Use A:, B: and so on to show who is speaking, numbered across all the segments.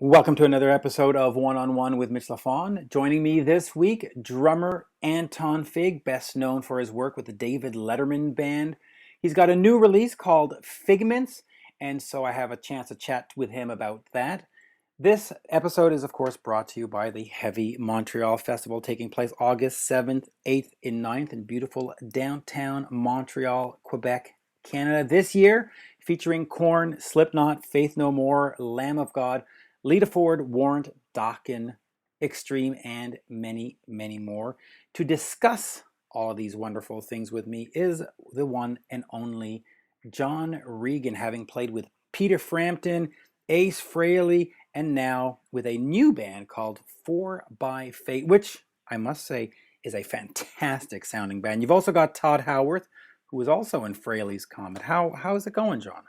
A: Welcome to another episode of One on One with Mitch Lafon. Joining me this week, drummer Anton Fig, best known for his work with the David Letterman band. He's got a new release called Figments, and so I have a chance to chat with him about that. This episode is, of course, brought to you by the Heavy Montreal Festival taking place August 7th, 8th, and 9th in beautiful downtown Montreal, Quebec, Canada. This year, featuring Korn, Slipknot, Faith No More, Lamb of God, Lita Ford, Warrant, Dokken, Extreme, and many, many more. To discuss all of these wonderful things with me is the one and only John Regan, having played with Peter Frampton, Ace Frehley, and now with a new band called 4 by Fate, which I must say is a fantastic sounding band. You've also got Tod Howarth, who was also in Frehley's Comet. How's it going, John?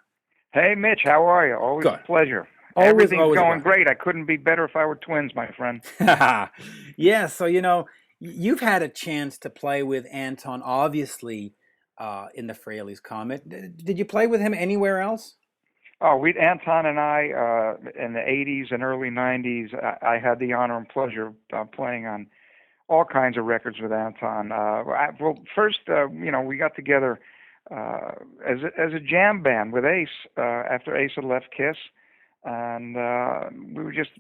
B: Hey, Mitch, how are you? Always
A: Good.
B: a pleasure.
A: Always,
B: Everything's
A: always
B: going great. I couldn't be better if I were twins, my friend.
A: Yeah, so you've had a chance to play with Anton, obviously, in the Frehley's Comet. Did you play with him anywhere else?
B: Oh, Anton and I, in the 80s and early 90s, I had the honor and pleasure of playing on all kinds of records with Anton. Well, first, we got together as a jam band with Ace after Ace had left Kiss. And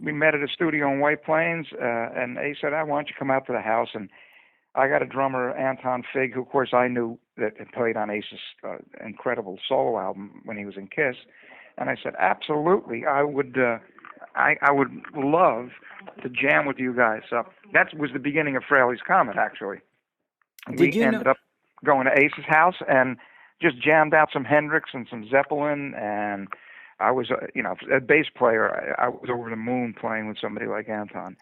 B: we met at a studio in White Plains, and Ace said, why don't you come out to the house? And I got a drummer, Anton Fig, who, of course, I knew that had played on Ace's incredible solo album when he was in Kiss. And I said, absolutely, I would love to jam with you guys. So that was the beginning of Frehley's Comet, actually. We ended up going to Ace's house and just jammed out some Hendrix and some Zeppelin, and I was, a bass player. I was over the moon playing with somebody like Anton.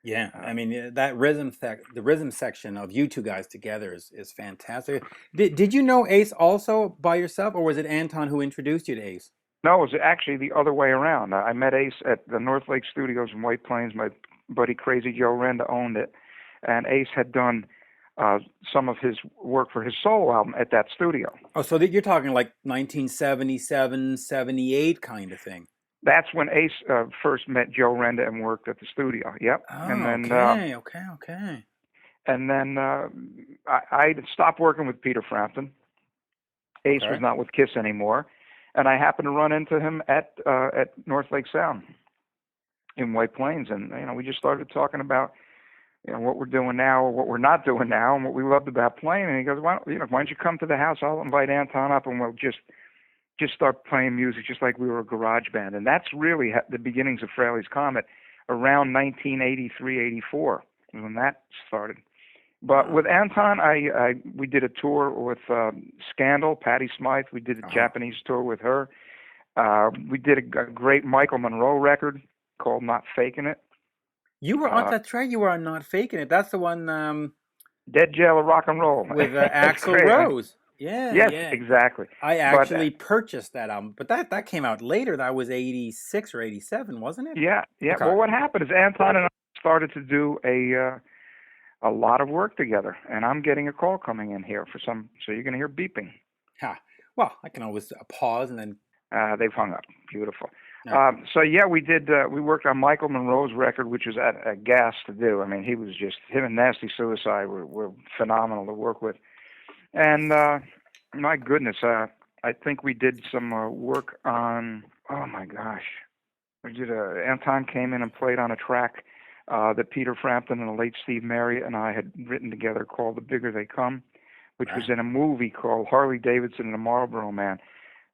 A: Yeah, I mean that the rhythm section of you two guys together is fantastic. Did you know Ace also by yourself, or was it Anton who introduced you to Ace?
B: No, it was actually the other way around. I met Ace at the North Lake Studios in White Plains. My buddy Crazy Joe Renda owned it, and Ace had done some of his work for his solo album at that studio.
A: Oh, so you're talking like 1977, 78 kind of thing.
B: That's when Ace first met Joe Renda and worked at the studio. Yep.
A: Oh,
B: and then,
A: okay.
B: And then I stopped working with Peter Frampton. Ace was not with Kiss anymore, and I happened to run into him at North Lake Sound in White Plains, and we just started talking about what we're doing now, or what we're not doing now, and what we loved about playing. And he goes, why don't you come to the house? I'll invite Anton up, and we'll just start playing music just like we were a garage band. And that's really the beginnings of Frehley's Comet, around 1983, 84, when that started. But with Anton, we did a tour with Scandal, Patti Smythe. We did a Japanese tour with her. We did a great Michael Monroe record called Not Faking It.
A: You were on, that's right, you were on Not Faking It. That's the one...
B: Dead Jail of Rock and Roll.
A: With Axl Rose. Yeah,
B: yes,
A: yeah.
B: Exactly.
A: I actually purchased that album, but that came out later. That was 86 or 87, wasn't it?
B: Yeah.
A: Okay.
B: Well, what happened is Anton and I started to do a lot of work together, and I'm getting a call coming in here so you're going to hear beeping.
A: Well, I can always pause and then...
B: They've hung up. Beautiful.
A: Yeah.
B: We worked on Michael Monroe's record, which was a gas to do. I mean, him and Nasty Suicide were phenomenal to work with. And my goodness, I think we did some work on, oh my gosh, Anton came in and played on a track that Peter Frampton and the late Steve Marriott and I had written together called The Bigger They Come, which was in a movie called Harley Davidson and the Marlboro Man.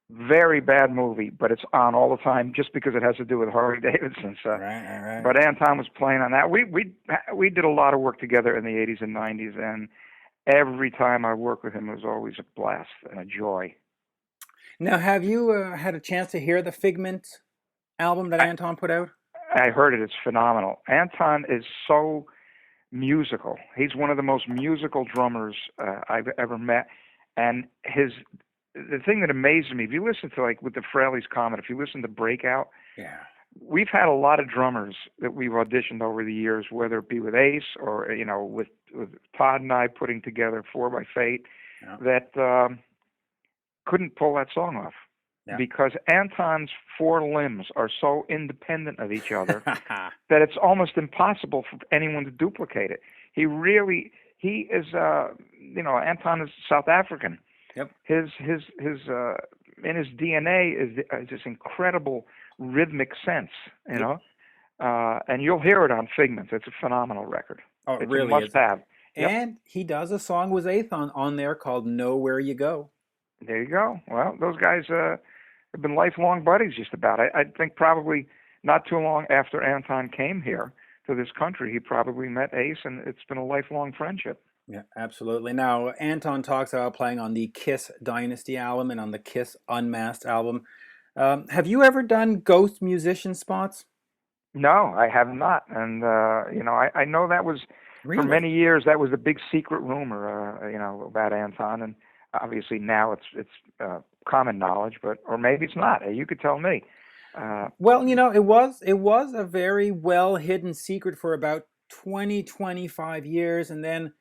B: Very bad movie, but it's on all the time just because it has to do with Harley Davidson. So.
A: Right.
B: But Anton was playing on that. We did a lot of work together in the 80s and 90s, and every time I worked with him, it was always a blast and a joy.
A: Now, have you had a chance to hear the Figment album that Anton put out?
B: I heard it. It's phenomenal. Anton is so musical. He's one of the most musical drummers I've ever met. And the thing that amazes me, if you listen to, like, with the Frehley's Comet, if you listen to Breakout, we've had a lot of drummers that we've auditioned over the years, whether it be with Ace or, with Todd and I putting together 4 by Fate, that couldn't pull that song off.
A: Yeah.
B: because Anton's four limbs are so independent of each other that it's almost impossible for anyone to duplicate it. He is, Anton is South African.
A: Yep.
B: His in his DNA is this incredible rhythmic sense, and you'll hear it on Figments. It's a phenomenal record.
A: Oh, it
B: It's
A: really
B: a must-have. Yep.
A: And he does a song with Athon on there called "Know Where You Go."
B: There you go. Well, those guys have been lifelong buddies, just about. I think probably not too long after Anton came here to this country, he probably met Ace, and it's been a lifelong friendship.
A: Yeah, absolutely. Now, Anton talks about playing on the Kiss Dynasty album and on the Kiss Unmasked album. Have you ever done ghost musician spots?
B: No, I have not. And, I know that was,
A: Really?
B: for many years, that was a big secret rumor, about Anton. And obviously now it's common knowledge, or maybe it's not. You could tell me.
A: Well, it was a very well hidden secret for about 20, 25 years. And then,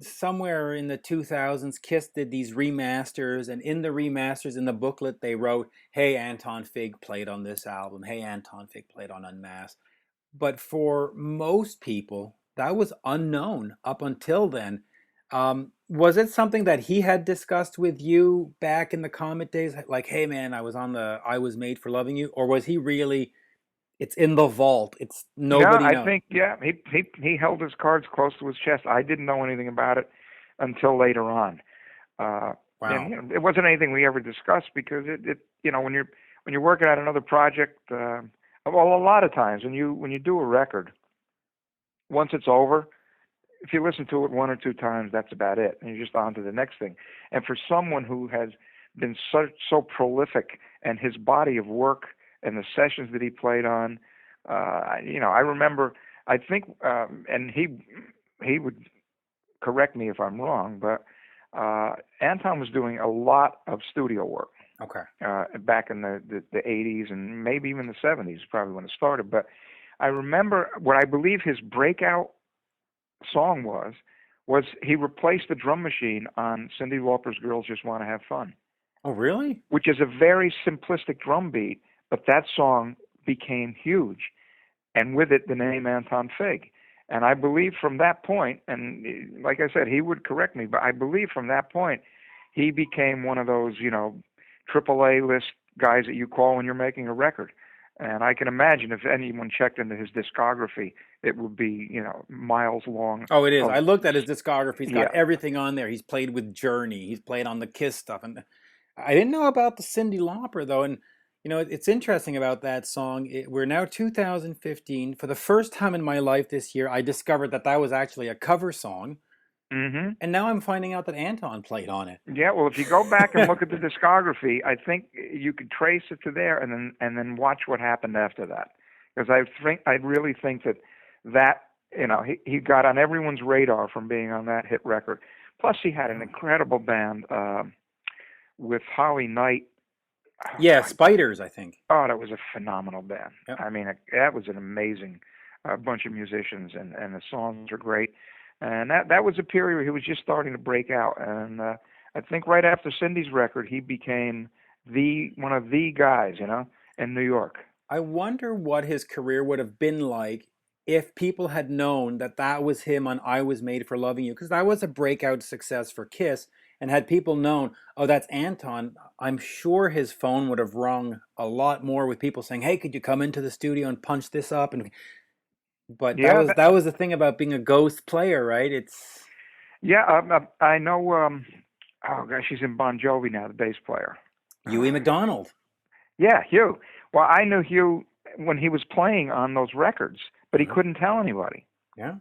A: somewhere in the 2000s, Kiss did these remasters, and in the remasters, in the booklet, they wrote, "Hey, Anton Fig played on this album. Hey, Anton Fig played on Unmasked." But for most people, that was unknown up until then. Was it something that he had discussed with you back in the Comet days? Like, "Hey, man, I was made for loving you," or was he really? It's in the vault. It's nobody knows.
B: I think he held his cards close to his chest. I didn't know anything about it until later on.
A: Wow.
B: And it wasn't anything we ever discussed because it when you're working on another project, well, a lot of times when you do a record, once it's over, if you listen to it one or two times, that's about it, and you're just on to the next thing. And for someone who has been so prolific, and his body of work and the sessions that he played on, I remember, I think, and he would correct me if I'm wrong, but Anton was doing a lot of studio work.
A: Okay.
B: Back in the 80s and maybe even the 70s, probably when it started. But I remember what I believe his breakout song was he replaced the drum machine on Cyndi Lauper's "Girls Just Want to Have Fun."
A: Oh, really?
B: Which is a very simplistic drum beat, but that song became huge, and with it the name Anton Fig. And I believe from that point, and like I said, he would correct me, but I believe from that point he became one of those AAA list guys that you call when you're making a record. And I can imagine if anyone checked into his discography, it would be, miles long.
A: Oh, it is. I looked at his discography. He's got everything on there. He's played with Journey. He's played on the Kiss stuff. And I didn't know about the Cyndi Lauper, though. And, it's interesting about that song. We're now 2015. For the first time in my life this year, I discovered that was actually a cover song.
B: Mm-hmm.
A: And now I'm finding out that Anton played on it.
B: Yeah, well, if you go back and look at the discography, I think you could trace it to there, and then watch what happened after that. Because I really think that he got on everyone's radar from being on that hit record. Plus, he had an incredible band with Holly Knight.
A: Yeah, Spiders, I think.
B: Oh, that was a phenomenal band.
A: Yep.
B: I mean, that was an amazing bunch of musicians, and the songs are great. And that was a period where he was just starting to break out. And I think right after Cindy's record, he became one of the guys, in New York.
A: I wonder what his career would have been like if people had known that was him on "I Was Made for Loving You," because that was a breakout success for Kiss. And had people known, oh, that's Anton, I'm sure his phone would have rung a lot more with people saying, "Hey, could you come into the studio and punch this up?" But that was the thing about being a ghost player, right? It's
B: I know. Oh gosh, he's in Bon Jovi now, the bass player,
A: Huey McDonald.
B: Yeah, Hugh. Well, I knew Hugh when he was playing on those records, but he couldn't tell anybody.
A: Yeah.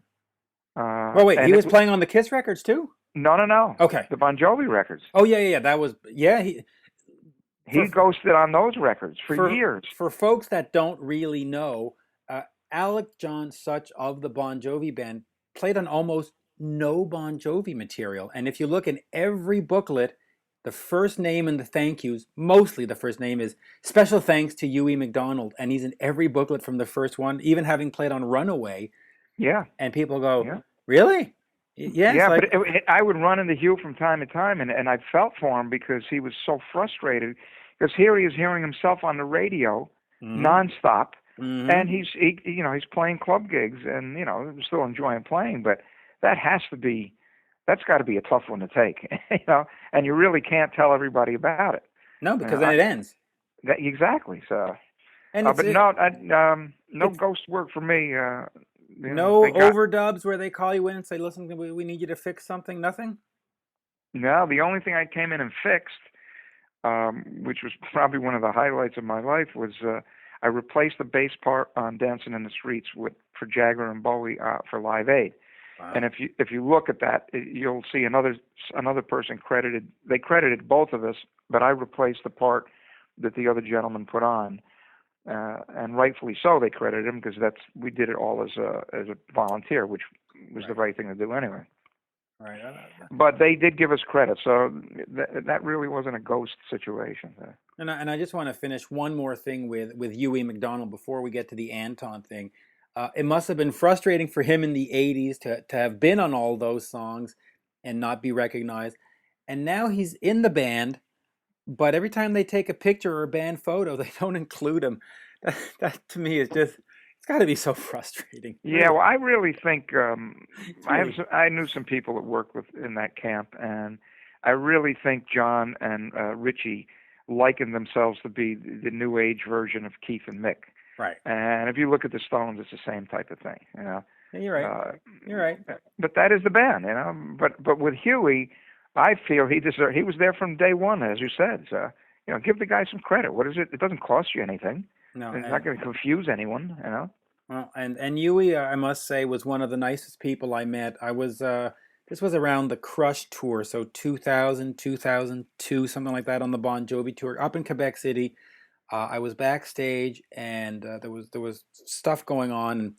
A: Wait, he was playing on the Kiss records too?
B: No.
A: Okay.
B: The Bon Jovi records.
A: Oh yeah. That was
B: he ghosted on those records for years.
A: For folks that don't really know, Alec John Such of the Bon Jovi band played on almost no Bon Jovi material. And if you look in every booklet, the first name and the thank yous, mostly the first name is "Special Thanks to Huey McDonald." And he's in every booklet from the first one, even having played on Runaway.
B: Yeah.
A: And people go, Really? Yes,
B: yeah, but I would run into Hugh from time to time, and I felt for him because he was so frustrated. Because here he is hearing himself on the radio nonstop, and he's playing club gigs, and still enjoying playing, but that's got to be a tough one to take, and you really can't tell everybody about it.
A: No, because then it ends.
B: Exactly. So,
A: and
B: but no ghost work for me.
A: No overdubs where they call you in and say, "Listen, we need you to fix something." Nothing.
B: No, the only thing I came in and fixed, which was probably one of the highlights of my life, was I replaced the bass part on "Dancing in the Streets" for Jagger and Bowie for Live Aid. Wow. And if you look at that, you'll see another person credited. They credited both of us, but I replaced the part that the other gentleman put on, and rightfully so. They credited him because we did it all as a volunteer, which was the right thing to do anyway.
A: Right.
B: But they did give us credit, so that really wasn't a ghost situation.
A: And I just want to finish one more thing with Huey McDonald before we get to the Anton thing. It must have been frustrating for him in the 80s to have been on all those songs and not be recognized. And now he's in the band, but every time they take a picture or a band photo, they don't include him. That to me is just, it's got to be so frustrating.
B: Yeah, well, I really think I knew some people that worked in that camp, and I really think John and Richie likened themselves to be the new age version of Keith and Mick.
A: Right.
B: And if you look at the Stones, it's the same type of thing,
A: Yeah, you're right. You're right.
B: But that is the band, But with Huey, I feel he was there from day one, as you said. So, give the guy some credit. What is it? It doesn't cost you anything.
A: No.
B: It's not going to confuse anyone,
A: Well, and Huey, I must say, was one of the nicest people I met. I was this was around the Crush tour, so 2000, 2002, something like that, on the Bon Jovi tour up in Quebec City. I was backstage, and there was stuff going on, and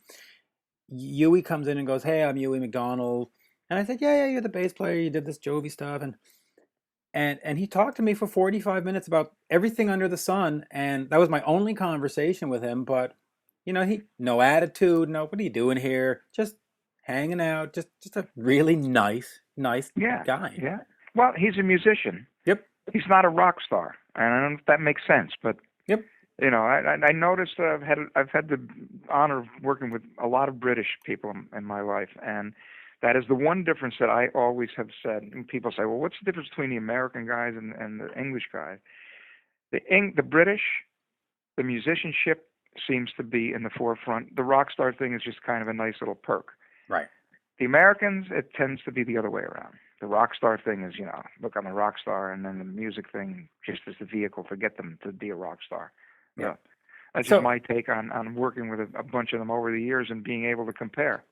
A: Huey comes in and goes, "Hey, I'm Huey McDonald," and I said, "Yeah, you're the bass player. You did this Jovi stuff," and he talked to me for 45 minutes about everything under the sun, and that was my only conversation with him. But he no attitude, no, what are you doing here? Just hanging out, just a really nice guy.
B: Yeah. Well, he's a musician.
A: Yep.
B: He's not a rock star, and I don't know if that makes sense, but.
A: Yep.
B: I noticed I've had the honor of working with a lot of British people in my life, and that is the one difference that I always have said. And people say, "Well, what's the difference between the American guys and the English guys?" The British, the musicianship seems to be in the forefront. The rock star thing is just kind of a nice little perk.
A: Right.
B: The Americans, it tends to be the other way around. The rock star thing is, look, I'm a rock star, and then the music thing just is the vehicle to get them to be a rock star. Yeah. That's just my take on working with a bunch of them over the years and being able to compare.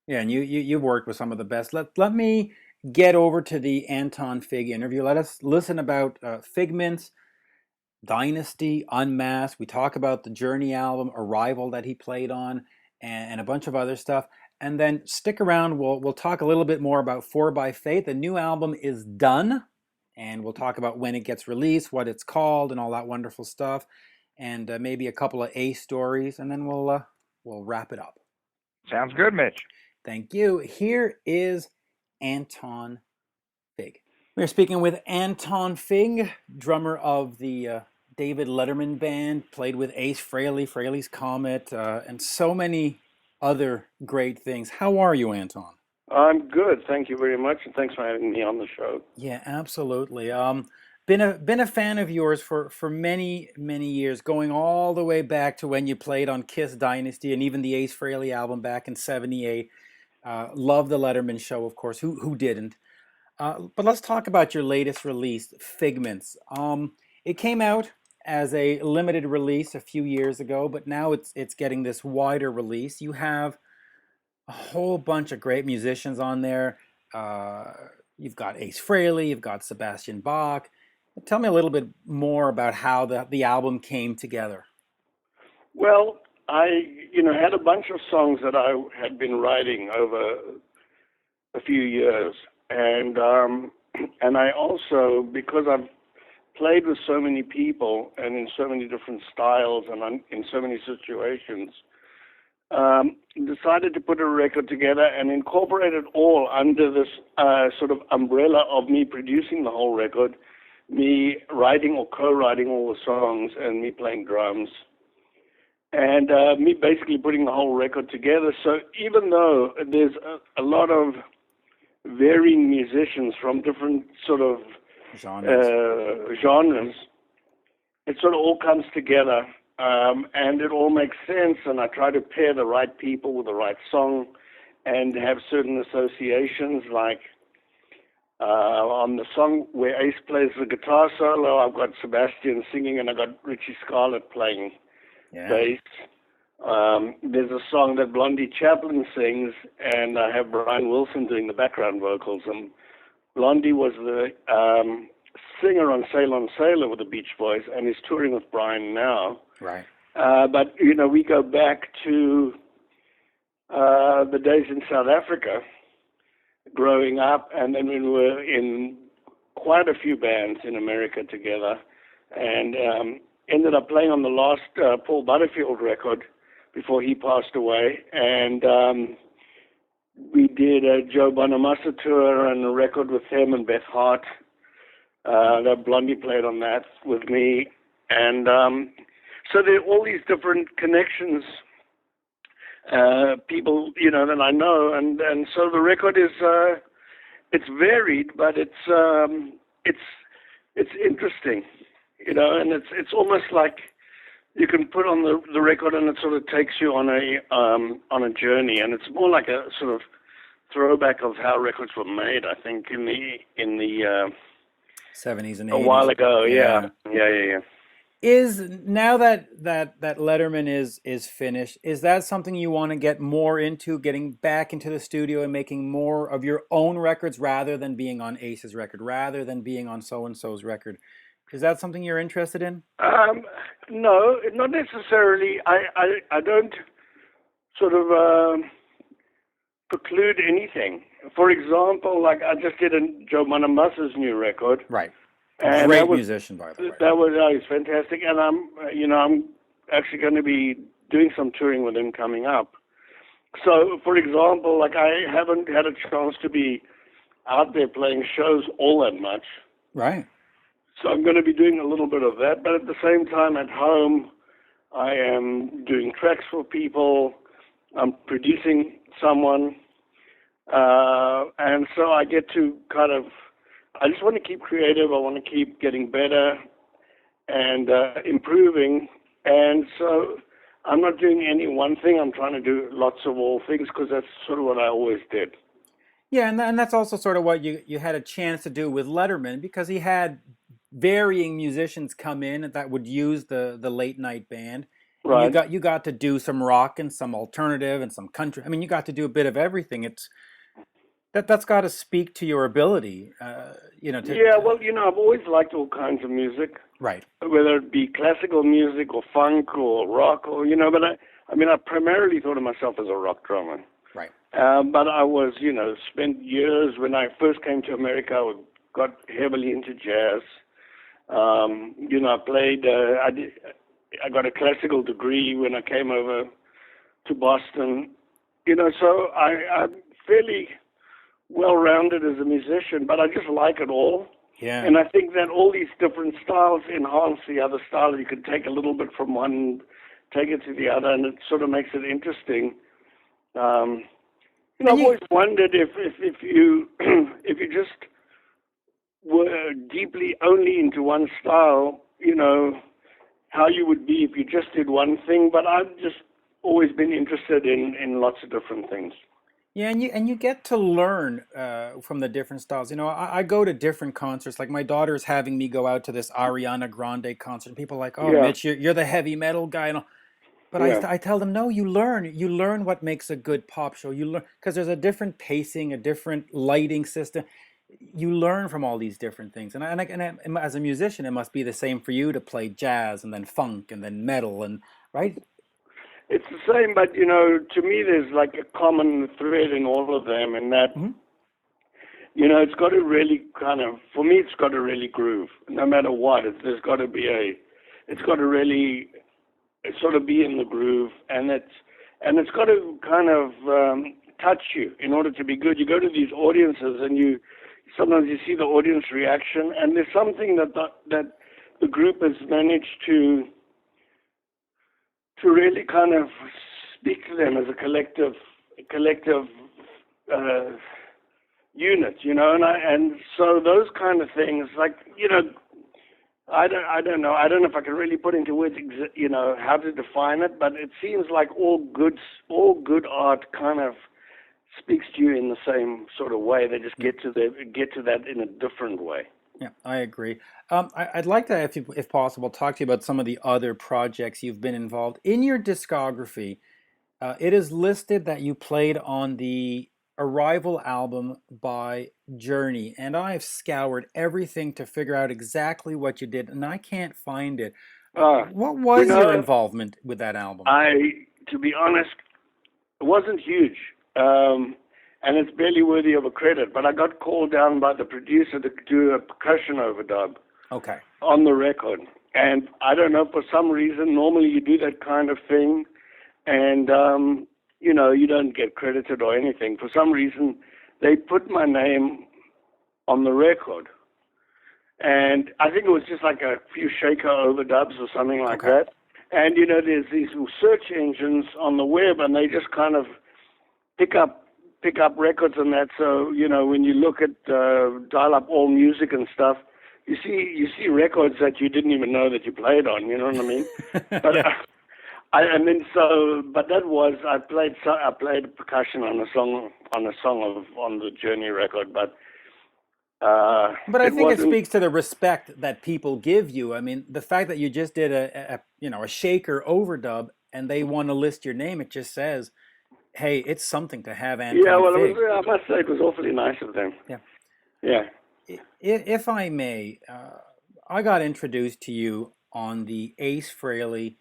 A: Yeah, and you've worked with some of the best. Let me get over to the Anton Fig interview. Let us listen about Figments, Dynasty, Unmasked. We talk about the Journey album, Arrival, that he played on, and a bunch of other stuff. And then stick around. We'll talk a little bit more about 4 by Faith. The new album is done, and we'll talk about when it gets released, what it's called, and all that wonderful stuff, and maybe a couple of Ace stories, and then we'll wrap it up.
B: Sounds good, Mitch.
A: Thank you. Here is Anton Fig. We're speaking with Anton Fig, drummer of the David Letterman band, played with Ace Frehley, Frehley's Comet, and so many other great things. How are you, Anton?
C: I'm good. Thank you very much, and thanks for having me on the show.
A: Yeah, absolutely. Been a fan of yours for many, many years, going all the way back to when you played on Kiss Dynasty and even the Ace Frehley album back in '78. Love the Letterman show, of course. Who didn't? But let's talk about your latest release, Figments. It came out as a limited release a few years ago, but now it's getting this wider release. You have a whole bunch of great musicians on there. You've got Ace Frehley, you've got SEBASTIAN Bach. Tell me a little bit more about how the album came together.
C: Well, I had a bunch of songs that I had been writing over a few years, and I also, because I've played with so many people and in so many different styles and in so many situations, decided to put a record together and incorporate it all under this sort of umbrella of me producing the whole record me writing or co-writing all the songs and me playing drums. And me basically putting the whole record together. So even though there's a lot of varying musicians from different sort of genres, it sort of all comes together, and it all makes sense. And I try to pair the right people with the right song and have certain associations. Like on the song where Ace plays the guitar solo, I've got Sebastian singing and I've got Richie Scarlett playing bass. There's a song that Blondie Chaplin sings, and I have Brian Wilson doing the background vocals. And Blondie was the singer on Sail on Sailor with the Beach Boys, and is touring with Brian now.
A: Right.
C: But we go back to the days in South Africa, growing up, and then we were in quite a few bands in America together, and ended up playing on the last Paul Butterfield record before he passed away. And we did a Joe Bonamassa tour and a record with him and Beth Hart. That Blondie played on that with me. And so there are all these different connections, people, that I know. And so the record is, it's varied, but it's interesting. And it's almost like you can put on the record and it sort of takes you on a journey, and it's more like a sort of throwback of how records were made, I think, in the
A: 70s and 80s.
C: A while ago, yeah.
A: Is now that Letterman is finished, is that something you want to get more into, getting back into the studio and making more of your own records rather than being on Ace's record, rather than being on so-and-so's record? Is that something you're interested in?
C: No, not necessarily. I don't sort of preclude anything. For example, like I just did a Joe Bonamassa's new record.
A: Right.
C: And
A: Great musician, by the way.
C: He's fantastic. And I'm actually going to be doing some touring with him coming up. So, for example, like I haven't had a chance to be out there playing shows all that much.
A: Right.
C: So I'm going to be doing a little bit of that, but at the same time at home, I am doing tracks for people. I'm producing someone, and so I get to I just want to keep creative. I want to keep getting better and improving. And so I'm not doing any one thing. I'm trying to do lots of all things because that's sort of what I always did.
A: Yeah, and that's also sort of what you had a chance to do with Letterman, because he had varying musicians come in that would use the late night band.
C: Right.
A: And you got to do some rock and some alternative and some country. I mean, you got to do a bit of everything. That's got to speak to your ability,
C: I've always liked all kinds of music.
A: Right.
C: Whether it be classical music or funk or rock but I primarily thought of myself as a rock drummer.
A: Right.
C: But I was, spent years when I first came to America, I got heavily into jazz. I played, I got a classical degree when I came over to Boston, so I'm fairly well-rounded as a musician, but I just like it all.
A: Yeah.
C: And I think that all these different styles enhance the other style. You can take a little bit from one, take it to the other, and it sort of makes it interesting. I've always wondered if you if you just were deeply only into one style, how you would be if you just did one thing. But I've just always been interested in lots of different things.
A: Yeah, and you get to learn from the different styles. I go to different concerts. Like my daughter's having me go out to this Ariana Grande concert. And people are like, "Oh, yeah. Mitch, you're the heavy metal guy." But yeah. I tell them, no, you learn what makes a good pop show. You learn because there's a different pacing, a different lighting system. You learn from all these different things. And as a musician, it must be the same for you to play jazz and then funk and then metal and right.
C: It's the same, but to me, there's like a common thread in all of them, and that it's got to really for me, it's got to really groove. No matter what, there's got to be it's got to really sort of be in the groove, and it's got to kind of touch you in order to be good. You go to these audiences and you sometimes you see the audience reaction, and there's something that the group has managed to really kind of speak to them as a collective unit, you know, and so those kind of things, like, you know, I don't know if I can really put into words, you know, how to define it, but it seems like all good art kind of speaks to you in the same sort of way. They just get to that in a different way.
A: Yeah, I agree. I'd like to, if possible, talk to you about some of the other projects you've been involved in your discography. It is listed that you played on the Arrival album by Journey, and I've scoured everything to figure out exactly what you did, and I can't find it. What was your involvement with that album?
C: To be honest, it wasn't huge, and it's barely worthy of a credit, but I got called down by the producer to do a percussion overdub on the record. And I don't know, for some reason, normally you do that kind of thing, and you know, you don't get credited or anything. For some reason, they put my name on the record. And I think it was just like a few shaker overdubs or something like that. And, you know, there's these search engines on the web, and they just kind of pick up records and that. So, you know, when you look at dial up all music and stuff, you see records that you didn't even know that you played on, you know what I mean? But
A: yeah.
C: I played percussion on the Journey record, but
A: I think it speaks to the respect that people give you. I mean, the fact that you just did a shaker overdub and they want to list your name, it just says, hey, it's something to have Anton Fig.
C: I must say it was awfully nice of them.
A: Yeah.
C: Yeah.
A: If I may, I got introduced to you on the Ace Frehley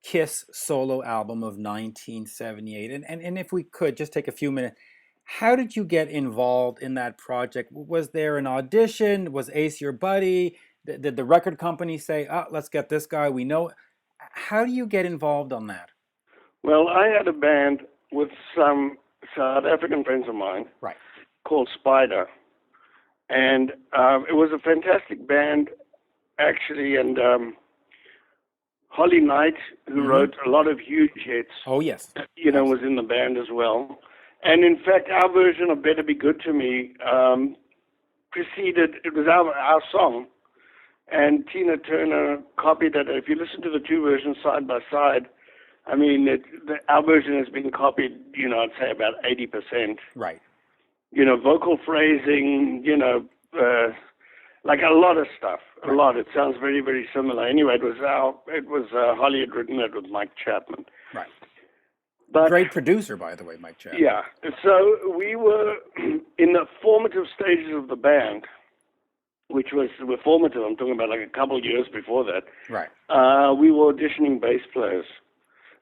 A: Kiss solo album of 1978. And if we could just take a few minutes, how did you get involved in that project? Was there an audition? Was Ace your buddy? Did the record company say, let's get this guy, we know? How do you get involved on that?
C: Well, I had a band with some South African friends of mine called Spider. And it was a fantastic band, actually, and Holly Knight, who wrote a lot of huge hits, was in the band as well. And in fact, our version of Better Be Good to Me it was our song, and Tina Turner copied it. If you listen to the two versions side by side, I mean, our version has been copied, you know, I'd say about 80%.
A: Right.
C: You know, vocal phrasing, you know, like a lot of stuff, a lot. It sounds very, very similar. Anyway, Holly had written it with Mike Chapman.
A: Right.
C: But,
A: great producer, by the way, Mike Chapman.
C: Yeah. So we were in the formative stages of the band, which was formative. I'm talking about like a couple of years before that.
A: Right.
C: We were auditioning bass players.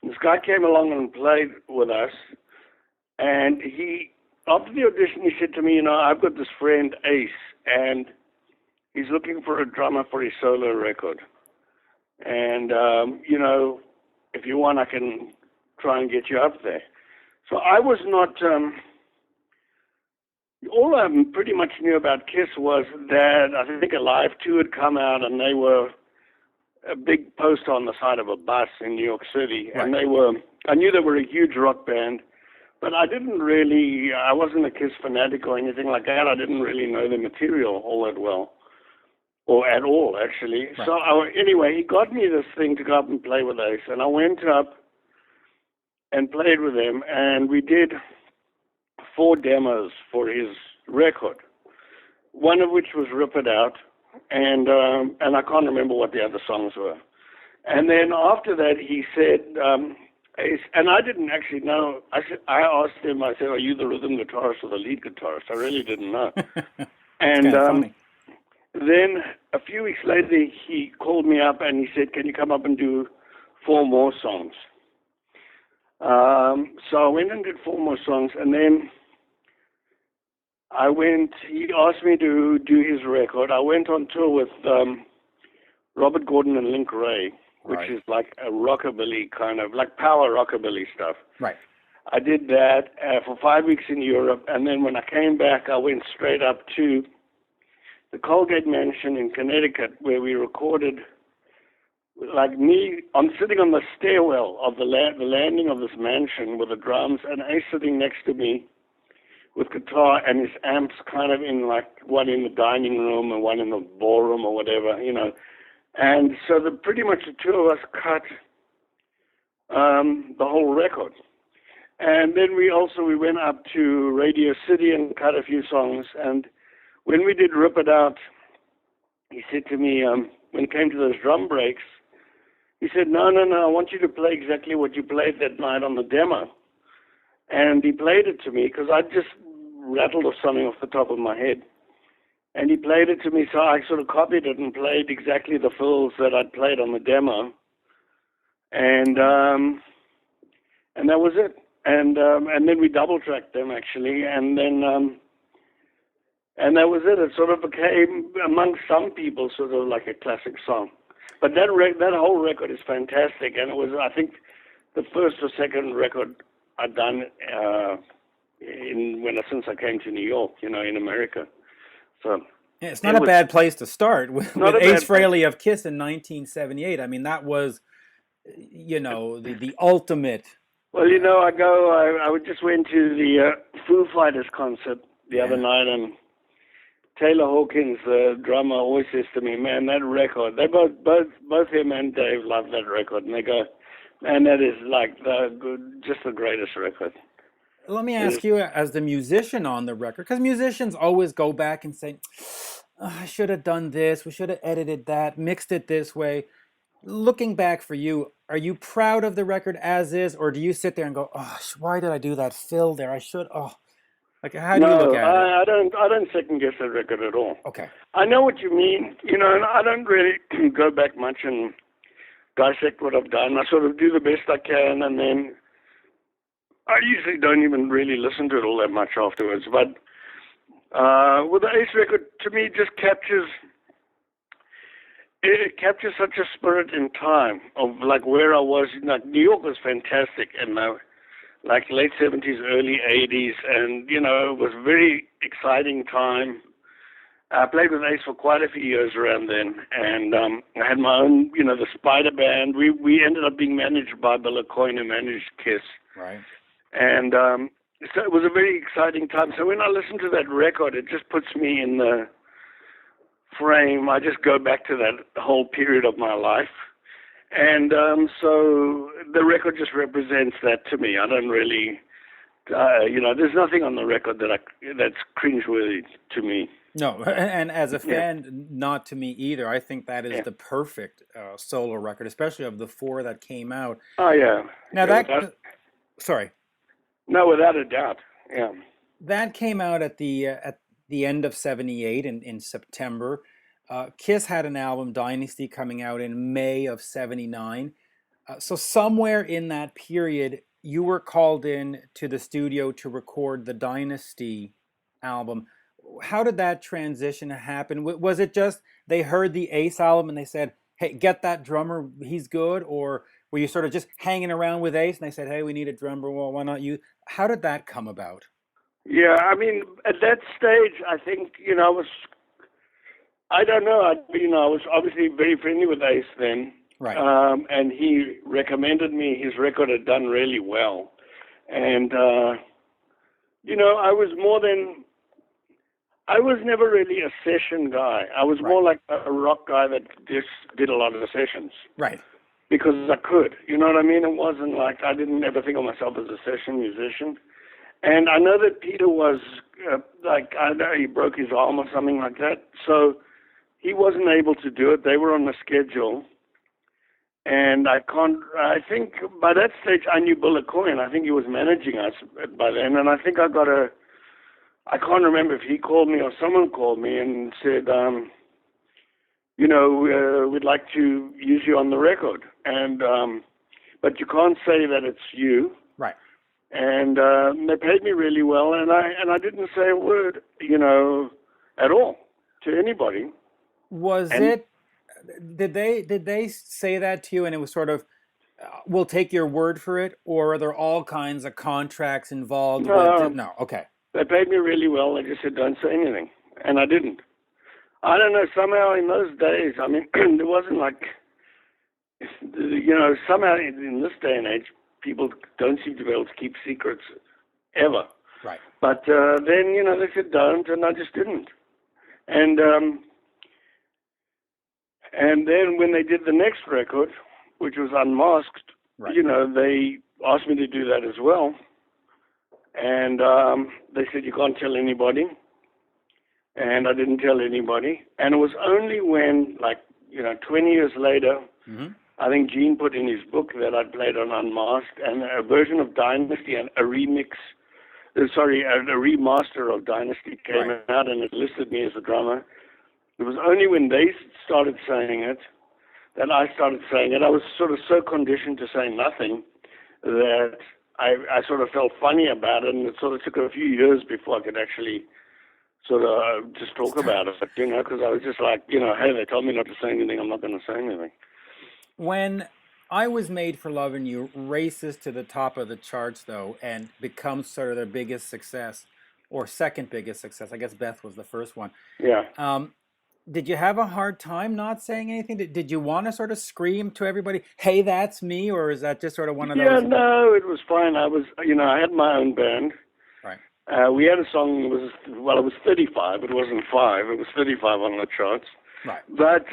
C: And this guy came along and played with us, and after the audition, he said to me, you know, I've got this friend, Ace, and he's looking for a drummer for his solo record. And, you know, if you want, I can try and get you up there. So I was not... all I pretty much knew about Kiss was that I think a live 2 had come out, and they were a big poster on the side of a bus in New York City.
A: Right.
C: And I knew they were a huge rock band, but I wasn't a Kiss fanatic or anything like that. I didn't really know the material all that well, or at all, actually. Right. So anyway, he got me this thing to go up and play with Ace, and I went up and played with him, and we did 4 demos for his record, one of which was Rip It Out, and I can't remember what the other songs were. And then after that, he said, Ace, and I didn't actually know. I asked him, I said, are you the rhythm guitarist or the lead guitarist? I really didn't know. And then a few weeks later, he called me up and he said, can you come up and do 4 more songs? So I went and did 4 more songs, and then he asked me to do his record. I went on tour with Robert Gordon and Link Ray, which is like a rockabilly kind of, like power rockabilly stuff.
A: Right.
C: I did that for 5 weeks in Europe, and then when I came back, I went straight up to the Colgate Mansion in Connecticut, where we recorded, like me, I'm sitting on the stairwell of the landing of this mansion with the drums, and Ace sitting next to me with guitar and his amps kind of in, like, one in the dining room and one in the ballroom or whatever, you know. And so pretty much the two of us cut the whole record. And then we went up to Radio City and cut a few songs. And when we did Rip It Out, he said to me, when it came to those drum breaks, he said, no, I want you to play exactly what you played that night on the demo. And he played it to me because I just rattled off something off the top of my head. And he played it to me, so I sort of copied it and played exactly the fills that I'd played on the demo. And that was it. And then we double-tracked them, actually. And then and that was it. It sort of became, among some people, sort of like a classic song. But that whole record is fantastic. And it was, I think, the first or second record I'd done since I came to New York, you know, in America. So
A: yeah, it's not a bad place to start with Ace Frehley of Kiss in 1978. I mean, that was, you know, the ultimate.
C: Well, you know, I just went to the Foo Fighters concert the other night, and Taylor Hawkins, the drummer, always says to me, "Man, that record." They both him and Dave love that record, and they go, "Man, that is like just the greatest record."
A: Let me ask you, as the musician on the record, because musicians always go back and say, I should have done this, we should have edited that, mixed it this way. Looking back for you, are you proud of the record as is, or do you sit there and go, oh, why did I do that fill there? Like, how do you look at it?
C: I don't second guess that record at all.
A: Okay.
C: I know what you mean, you know, and I don't really go back much and dissect what I've done. I sort of do the best I can, and then I usually don't even really listen to it all that much afterwards. But with the Ace record, to me, it just captures such a spirit in time of like where I was. Like New York was fantastic in the like late 70s, early 80s, and you know it was a very exciting time. I played with Ace for quite a few years around then, and I had my own, you know, the Spider Band. We ended up being managed by Bill Coyne, who managed Kiss.
A: Right.
C: And so it was a very exciting time. So when I listen to that record, it just puts me in the frame. I just go back to that whole period of my life. And so the record just represents that to me. I don't really, you know, there's nothing on the record that's cringeworthy to me.
A: No, and as a fan, not to me either. I think that is the perfect solo record, especially of the four that came out.
C: Oh, yeah.
A: Now sorry.
C: No, without a doubt, yeah.
A: That came out at the end of 78 in September. Kiss had an album, Dynasty, coming out in May of 79. So somewhere in that period, you were called in to the studio to record the Dynasty album. How did that transition happen? Was it just they heard the Ace album and they said, hey, get that drummer, he's good? Or were you sort of just hanging around with Ace and they said, hey, we need a drummer, well, why not you? How did that come about?
C: Yeah, I mean, at that stage, I think, you know, I don't know, I was obviously very friendly with Ace then.
A: Right.
C: And he recommended me. His record had done really well. And, you know, I was never really a session guy. I was more like a rock guy that just did a lot of the sessions.
A: Right.
C: Because I could. You know what I mean? It wasn't like I didn't ever think of myself as a session musician. And I know that Peter was, I know he broke his arm or something like that. So he wasn't able to do it. They were on the schedule. And I think by that stage I knew Bill Coyne. I think he was managing us by then. And I think I can't remember if he called me or someone called me and said, you know, we'd like to use you on the record. And, but you can't say that it's you.
A: Right.
C: And they paid me really well. And I didn't say a word, you know, at all to anybody.
A: Did they say that to you and it was sort of, we'll take your word for it, or are there all kinds of contracts involved?
C: No,
A: okay.
C: They paid me really well. They just said, don't say anything. And I didn't. I don't know, somehow in those days, I mean, there wasn't like, somehow in this day and age, people don't seem to be able to keep secrets ever.
A: Right.
C: But then, they said don't, and I just didn't. And then when they did the next record, which was Unmasked,
A: right.
C: They asked me to do that as well. And they said, you can't tell anybody. And I didn't tell anybody. And it was only when, 20 years later,
A: mm-hmm.
C: I think Gene put in his book that I played on Unmasked, and a version of Dynasty and a remaster of Dynasty came out, and it listed me as a drummer. It was only when they started saying it that I started saying it. I was sort of so conditioned to say nothing that I sort of felt funny about it, and it sort of took a few years before I could actually sort of just talk about it, because I was just like, hey, they told me not to say anything, I'm not going to say anything.
A: When I Was Made for Loving You races to the top of the charts, though, and becomes sort of their biggest success, or second biggest success, I guess Beth was the first one.
C: Yeah.
A: Did you have a hard time not saying anything? Did you want to sort of scream to everybody, hey, that's me, or is that just sort of one of those?
C: Yeah, no, it was fine. I was, I had my own band.
A: Right.
C: We had a song, it was 35, it wasn't 5, it was 35 on the charts.
A: Right.
C: But,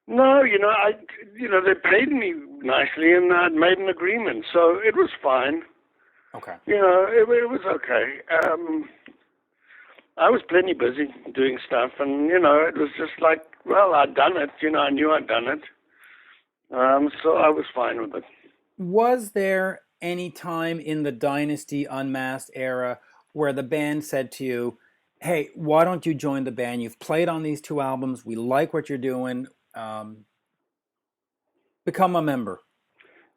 C: no, they paid me nicely, and I'd made an agreement, so it was fine.
A: Okay.
C: It was okay. I was plenty busy doing stuff, and, it was just like, well, I'd done it, I knew I'd done it. So I was fine with it.
A: Was there any time in the Dynasty Unmasked era where the band said to you, hey, why don't you join the band? You've played on these 2 albums. We like what you're doing. Become a member.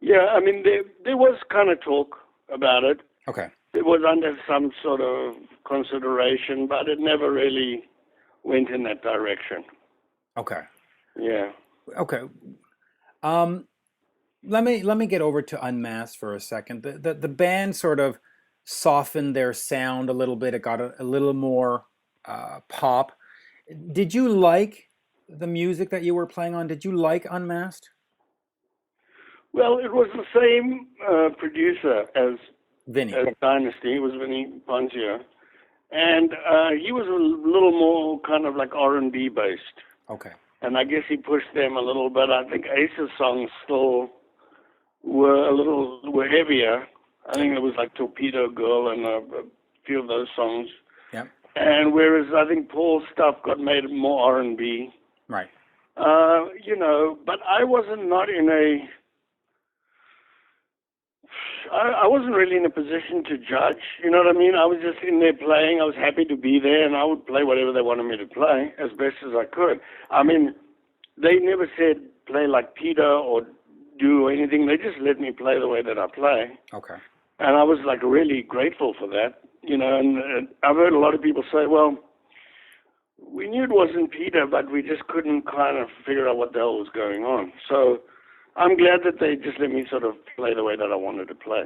C: Yeah, I mean, there was kind of talk about it.
A: Okay.
C: It was under some sort of consideration, but it never really went in that direction.
A: Okay.
C: Yeah.
A: Okay. Let me get over to Unmasked for a second. The band sort of softened their sound a little bit. It got a little more pop. Did you like the music that you were playing on? Did you like Unmasked?
C: Well, it was the same producer as
A: Vinny.
C: As Dynasty. It was Vinny Ponzio. And he was a little more kind of like R&B based.
A: Okay.
C: And I guess he pushed them a little bit. I think Ace's songs still were heavier. I think it was like Torpedo Girl and a few of those songs.
A: Yep.
C: And whereas I think Paul's stuff got made more R&B.
A: Right.
C: But I wasn't I wasn't really in a position to judge, you know what I mean? I was just in there playing. I was happy to be there, and I would play whatever they wanted me to play as best as I could. I mean, they never said play like Peter or do anything. They just let me play the way that I play.
A: Okay.
C: And I was like really grateful for that, and I've heard a lot of people say, well, we knew it wasn't Peter, but we just couldn't kind of figure out what the hell was going on. So I'm glad that they just let me sort of play the way that I wanted to play.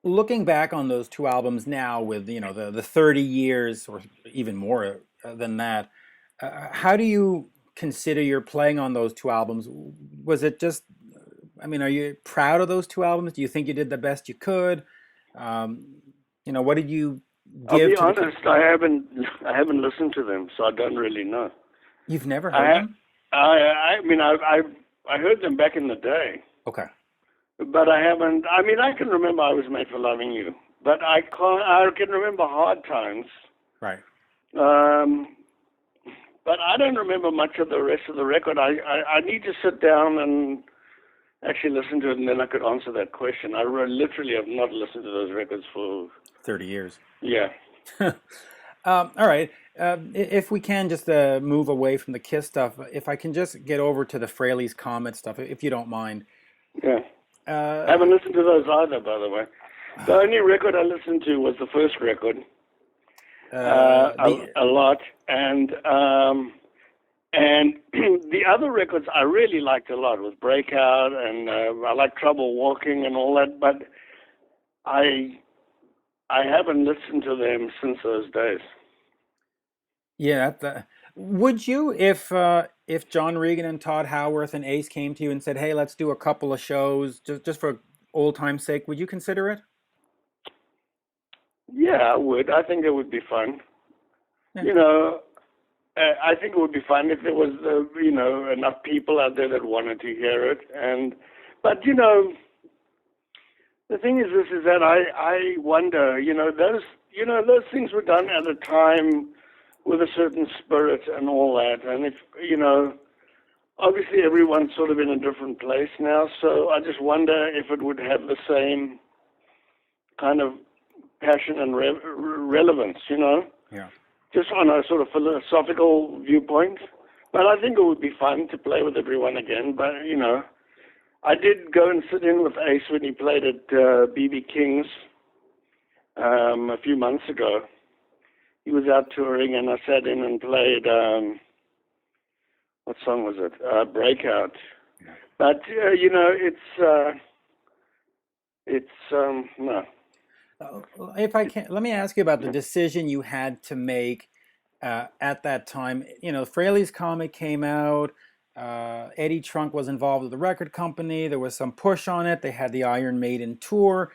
A: Looking back on those 2 albums now with, the 30 years or even more than that, how do you consider your playing on those 2 albums? Was it just, are you proud of those 2 albums? Do you think you did the best you could? What did you give?
C: I'll be honest, I haven't listened to them, so I don't really know.
A: You've never heard them?
C: I heard them back in the day.
A: Okay.
C: But I haven't. I can remember I Was Made for Loving You, but I can remember Hard Times.
A: Right.
C: But I don't remember much of the rest of the record. I need to sit down and actually listen to it, and then I could answer that question. I literally have not listened to those records for
A: 30 years.
C: Yeah.
A: All right. If we can just move away from the Kiss stuff, if I can just get over to the Frehley's Comet stuff, if you don't mind.
C: Yeah. I haven't listened to those either, by the way. The only record I listened to was the first record. A lot. And the other records I really liked a lot was Breakout, and I like Trouble Walking and all that, but I haven't listened to them since those days.
A: Yeah, Would you, if John Regan and Tod Howarth and Ace came to you and said, "Hey, let's do a couple of shows just for old time's sake," would you consider it?
C: Yeah, I would. I think it would be fun.
A: Yeah.
C: You know, I think it would be fun if there was, enough people out there that wanted to hear it. But the thing is, this is that I wonder, those things were done at a time with a certain spirit and all that. And if, obviously everyone's sort of in a different place now. So I just wonder if it would have the same kind of passion and relevance,
A: Yeah.
C: just on a sort of philosophical viewpoint. But I think it would be fun to play with everyone again. But, I did go and sit in with Ace when he played at B.B. King's a few months ago. He was out touring, and I sat in and played, what song was it? Breakout.
A: Yeah.
C: But, no.
A: If I can, let me ask you about the decision you had to make at that time. Frehley's Comet came out. Eddie Trunk was involved with the record company. There was some push on it. They had the Iron Maiden tour,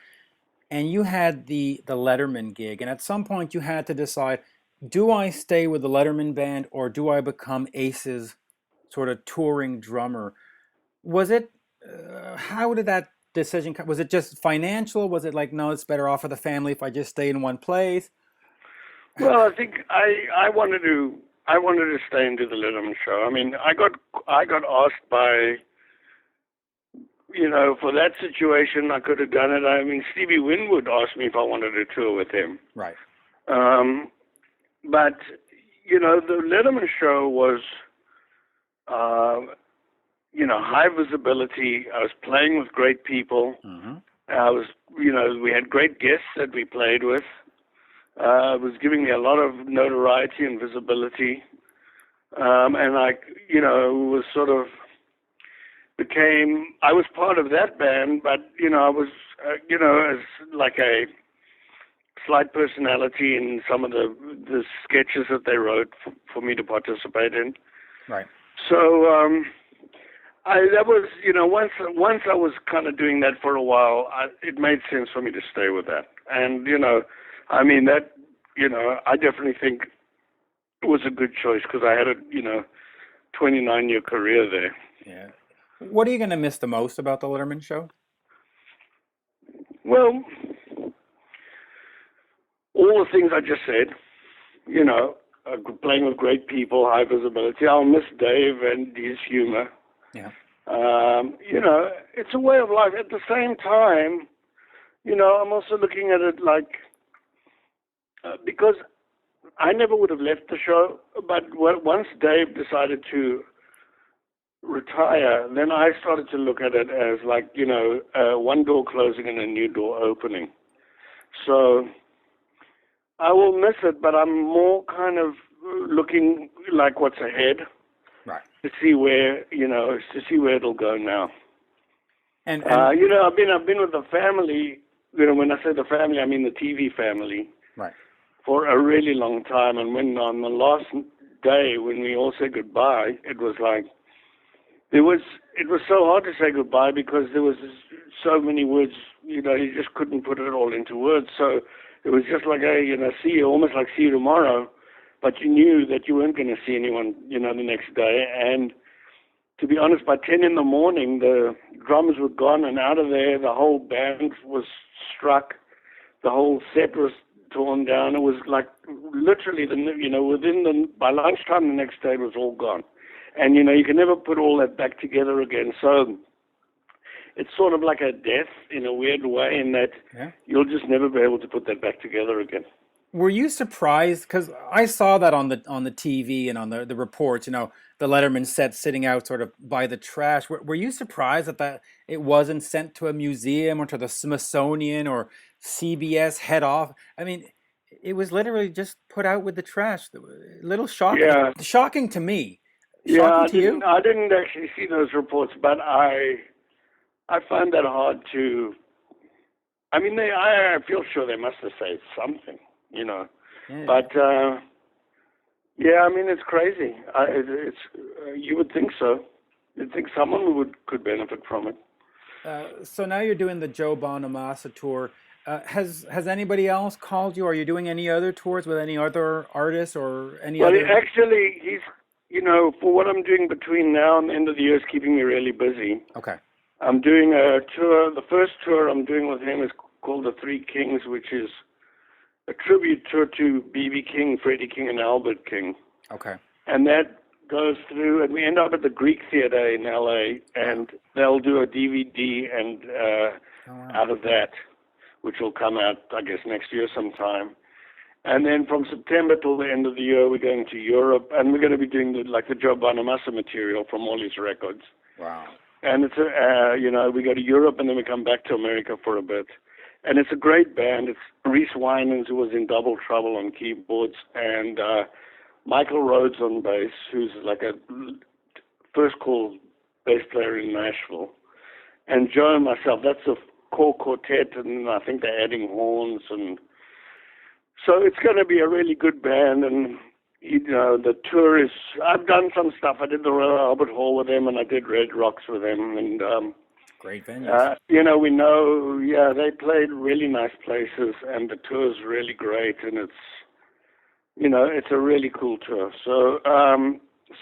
A: and you had the Letterman gig. And at some point, you had to decide: do I stay with the Letterman band, or do I become Ace's sort of touring drummer? Was it? How did that decision come? Was it just financial? Was it like, no, it's better off for the family if I just stay in one place?
C: Well, I think I wanted to stay and do the Letterman show. I mean, I got asked by, for that situation, I could have done it. I mean, Stevie Winwood asked me if I wanted to tour with him.
A: Right.
C: But the Letterman show was, high visibility. I was playing with great people.
A: Mm-hmm.
C: We had great guests that we played with. It was giving me a lot of notoriety and visibility. And was sort of I was part of that band, but, I was, as like a slight personality in some of the sketches that they wrote for me to participate in.
A: Right.
C: So, that was, once I was kind of doing that for a while, it made sense for me to stay with that. And, I definitely think it was a good choice because I had a, 29-year career there.
A: Yeah. What are you going to miss the most about the Letterman show?
C: Well, all the things I just said, playing with great people, high visibility. I'll miss Dave and his humor.
A: Yeah.
C: It's a way of life. At the same time, I'm also looking at it like, because I never would have left the show, but once Dave decided to retire, then I started to look at it as like, one door closing and a new door opening. So I will miss it, but I'm more kind of looking like what's ahead.
A: Right.
C: To see where it'll go now.
A: And
C: I've been with the family. When I say the family, I mean the TV family.
A: Right.
C: For a really long time, and when on the last day when we all said goodbye, it was like it was so hard to say goodbye because there was so many words. You just couldn't put it all into words. So it was just like, hey, see you, almost like see you tomorrow. But you knew that you weren't going to see anyone, the next day. And to be honest, by 10 in the morning, the drums were gone and out of there. The whole band was struck. The whole set was torn down. It was like literally, by lunchtime the next day it was all gone. And, you can never put all that back together again. So it's sort of like a death in a weird way in that you'll just never be able to put that back together again.
A: Were you surprised? Because I saw that on the TV and on the reports, the Letterman set sitting out sort of by the trash. Were you surprised that it wasn't sent to a museum or to the Smithsonian or CBS head off? I mean, it was literally just put out with the trash. A little shocking. Yeah. Shocking to me. Shocking to you?
C: I didn't actually see those reports, but I find that hard to. I mean, I feel sure they must have said something.
A: Yeah.
C: But Yeah, I mean, it's crazy. You would think so. You'd think someone could benefit from it.
A: So now you're doing the Joe Bonamassa tour. Has anybody else called you? Are you doing any other tours with any other artists or any
C: Well,
A: other?
C: actually, he's, for what I'm doing between now and the end of the year is keeping me really busy.
A: Okay.
C: I'm doing a tour. The first tour I'm doing with him is called The Three Kings, which is a tribute tour to B.B. King, Freddie King, and Albert King.
A: Okay.
C: And that goes through, and we end up at the Greek Theater in L.A., and they'll do a DVD and out of that, which will come out, I guess, next year sometime. And then from September till the end of the year, we're going to Europe, and we're going to be doing the Joe Bonamassa material from all his records.
A: Wow.
C: And it's we go to Europe, and then we come back to America for a bit. And it's a great band. It's Reese Winans, who was in Double Trouble on keyboards, and Michael Rhodes on bass, who's like a first call bass player in Nashville. And Joe and myself, that's a core quartet, and I think they're adding horns. And so it's going to be a really good band. And, the tour is, I've done some stuff. I did the Royal Albert Hall with them, and I did Red Rocks with them. And
A: great venues.
C: we know, they played really nice places, and the tour's really great, and it's a really cool tour. So,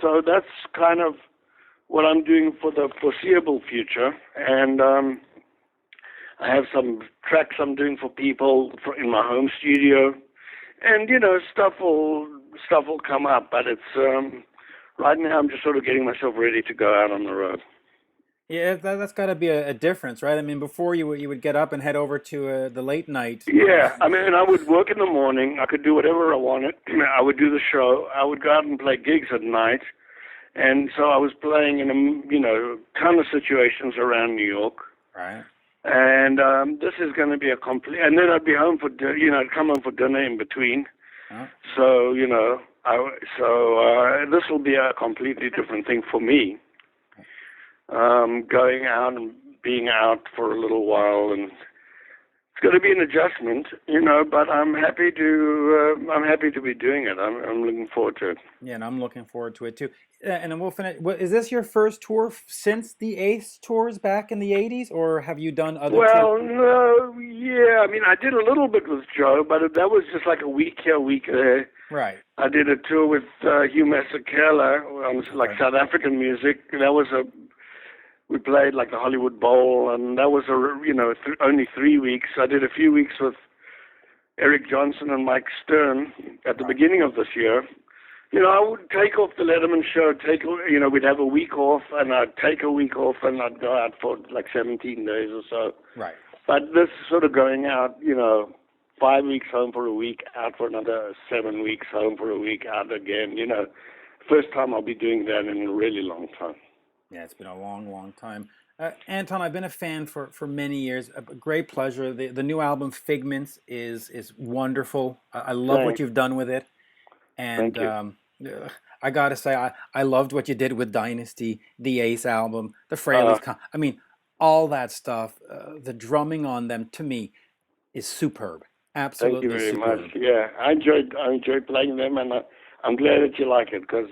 C: so that's kind of what I'm doing for the foreseeable future, and I have some tracks I'm doing for people in my home studio, and stuff will come up, but it's right now I'm just sort of getting myself ready to go out on the road.
A: Yeah, that's got to be a difference, right? I mean, before you would get up and head over to the late night.
C: Yeah, I mean, I would work in the morning. I could do whatever I wanted. I would do the show. I would go out and play gigs at night. And so I was playing in a ton of situations around New York.
A: Right.
C: And this is going to be a complete. And then I'd be home for I'd come home for dinner in between.
A: Oh.
C: So this will be a completely different thing for me. Going out and being out for a little while, and it's going to be an adjustment, but I'm happy to be doing it. I'm looking forward to it.
A: Yeah, and I'm looking forward to it too. And then we'll finish. Is this your first tour since the Ace tours back in the '80s, or have you done other?
C: Well, no, yeah. I mean, I did a little bit with Joe, but that was just like a week here, a week there.
A: Right.
C: I did a tour with Hugh Masekela on South African music. That was we played like the Hollywood Bowl, and that was only 3 weeks. I did a few weeks with Eric Johnson and Mike Stern at the beginning of this year. I would take off the Letterman show, we'd have a week off, and I'd take a week off, and I'd go out for like 17 days or so.
A: Right.
C: But this sort of going out, 5 weeks home for a week, out for another 7 weeks, home for a week, out again. First time I'll be doing that in a really long time.
A: Yeah, it's been a long, long time. Anton, I've been a fan for many years. A great pleasure. The new album Figments is wonderful. I love what you've done with it. And I gotta say, I loved what you did with Dynasty, the Ace album, the Frehleys. I mean, all that stuff. The drumming on them to me is superb. Absolutely.
C: Thank you very
A: superb.
C: much. Yeah, I enjoyed playing them, and I'm glad that you like it because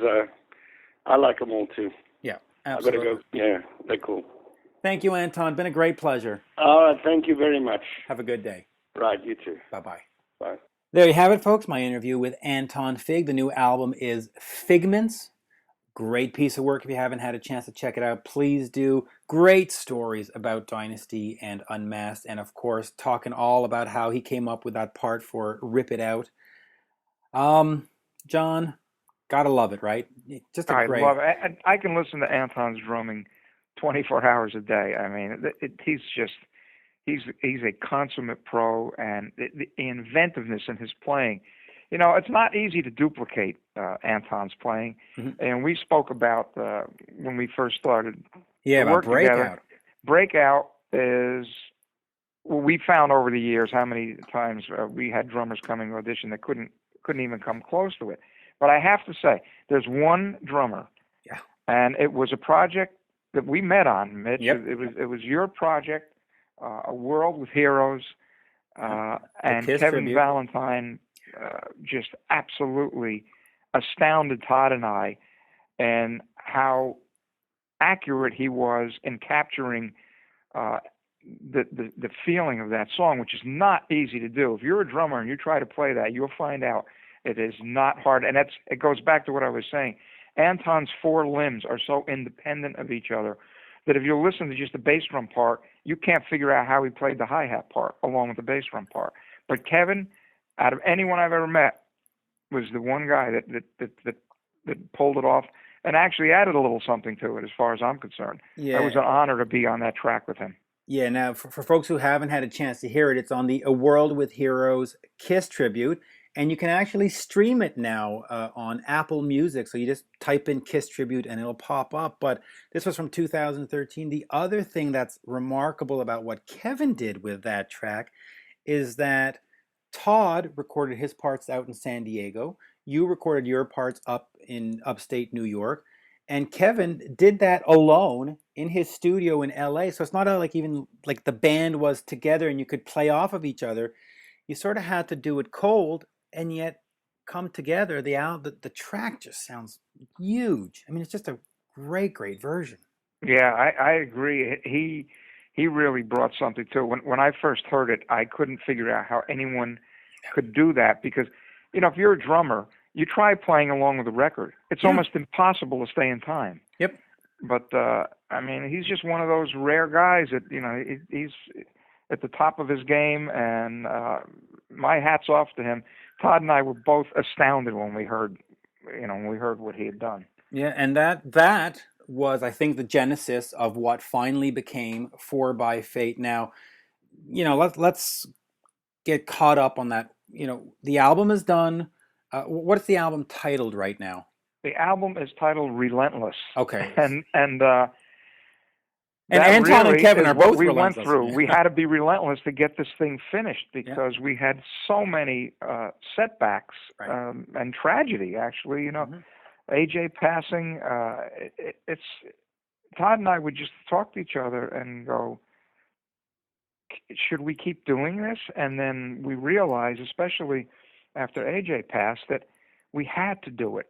C: I like them all too.
A: Yeah, absolutely.
C: I gotta go. Yeah, they're cool.
A: Thank you, Anton. Been a great pleasure.
C: All right, thank you very much.
A: Have a good day.
C: Right, you too.
A: Bye-bye.
C: Bye.
A: There you have it, folks. My interview with Anton Fig. The new album is Figments. Great piece of work. If you haven't had a chance to check it out, please do. Great stories about Dynasty and Unmasked, and of course, talking all about how he came up with that part for Rip It Out. John, gotta love it, right? Just a great.
B: I love it. I can listen to Anton's drumming 24 hours a day. I mean, he's a consummate pro, and the inventiveness in his playing. It's not easy to duplicate Anton's playing. Mm-hmm. And we spoke about when we first started.
A: Yeah, about Breakout.
B: Together. Breakout is, we found over the years how many times we had drummers coming to audition that couldn't even come close to it. But I have to say, there's one drummer, and it was a project that we met on, Mitch.
A: Yep.
B: It was your project, A World with Heroes, and Kevin
A: tribute.
B: Valentine just absolutely astounded Tod and I, and how accurate he was in capturing the feeling of that song, which is not easy to do. If you're a drummer and you try to play that, you'll find out it is not hard. And it goes back to what I was saying. Anton's four limbs are so independent of each other that if you listen to just the bass drum part, you can't figure out how he played the hi-hat part along with the bass drum part. But Kevin, out of anyone I've ever met, was the one guy that pulled it off and actually added a little something to it as far as I'm concerned.
A: Yeah.
B: It was an honor to be on that track with him.
A: Yeah, now for folks who haven't had a chance to hear it, it's on the A World with Heroes Kiss tribute, and you can actually stream it now on Apple Music. So you just type in Kiss tribute and it'll pop up. But this was from 2013. The other thing that's remarkable about what Kevin did with that track is that Tod recorded his parts out in San Diego. You recorded your parts up in upstate New York. And Kevin did that alone in his studio in LA. So it's not even like the band was together and you could play off of each other. You sort of had to do it cold and yet come together. The track just sounds huge. I mean, it's just a great version.
B: Yeah, I agree. He really brought something to it. When I first heard it, I couldn't figure out how anyone could do that because, if you're a drummer, you try playing along with the record. It's almost impossible to stay in time.
A: Yep.
B: But, he's just one of those rare guys that, he's at the top of his game, and my hat's off to him. Tod and I were both astounded when we heard what he had done.
A: Yeah, and that was, I think, the genesis of what finally became 4x Now, let's get caught up on that. The album is done. What's the album titled right now?
B: The album is titled Relentless.
A: Okay.
B: And
A: Anton and Kevin are both
B: we
A: relentless.
B: Went through. We had to be relentless to get this thing finished because we had so many setbacks and tragedy. Actually, AJ passing. It's Tod and I would just talk to each other and go, should we keep doing this? And then we realized, especially after AJ passed, that we had to do it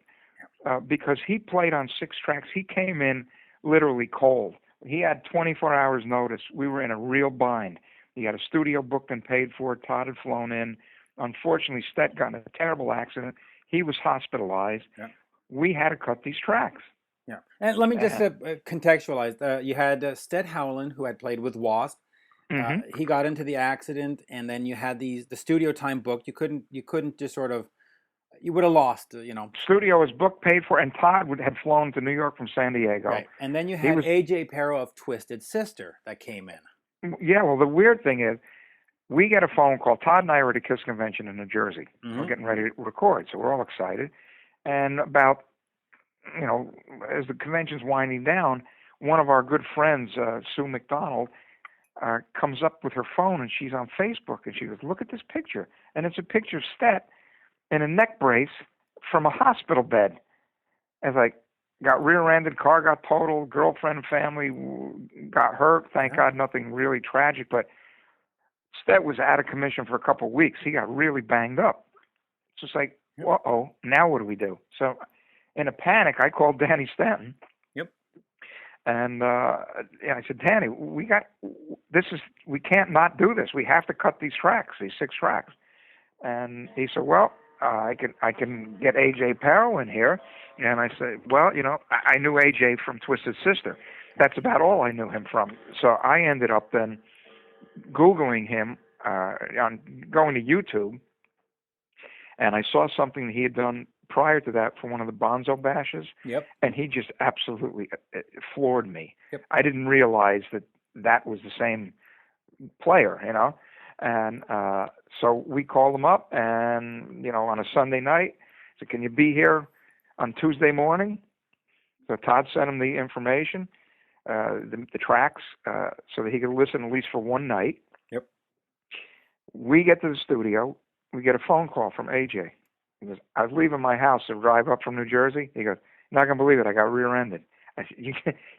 B: because he played on 6 tracks. He came in literally cold. He had 24 hours notice. We were in a real bind. He had a studio booked and paid for. Tod had flown in. Unfortunately, Stet got in a terrible accident. He was hospitalized. Yeah. We had to cut these tracks.
A: Yeah. And let me just contextualize. You had Stet Howland, who had played with Wasp. Mm-hmm. He got into the accident, and then you had the studio time booked. You couldn't just sort of, you would have lost,
B: Studio was booked, paid for, and Tod had flown to New York from San Diego.
A: Right. And then you had AJ Pero of Twisted Sister that came in.
B: Yeah, well, the weird thing is, we get a phone call. Tod and I were at a KISS convention in New Jersey. Mm-hmm. We're getting ready to record, so we're all excited. And about, as the convention's winding down, one of our good friends, Sue McDonald, comes up with her phone, and she's on Facebook, and she goes, look at this picture. And it's a picture of Stet in a neck brace from a hospital bed. As got rear-ended, car got totaled, girlfriend and family got hurt. Thank God nothing really tragic, but Stet was out of commission for a couple of weeks. He got really banged up. It's just like, uh-oh, now what do we do? So in a panic, I called Danny Stanton.
A: Yep.
B: And I said, Danny, we can't not do this. We have to cut these 6 tracks. And he said, well, I can get AJ Pero in here. And I said, well, I knew AJ from Twisted Sister. That's about all I knew him from. So I ended up then Googling him, going to YouTube, and I saw something that he had done prior to that for one of the Bonzo bashes.
A: Yep.
B: And he just absolutely floored me.
A: Yep.
B: I didn't realize that was the same player, And so we called him up, and, on a Sunday night, said, can you be here on Tuesday morning? So Tod sent him the information, the tracks, so that he could listen at least for one night.
A: Yep.
B: We get to the studio. We get a phone call from AJ. He goes, I was leaving my house to drive up from New Jersey. He goes, you're not going to believe it. I got rear-ended. I said,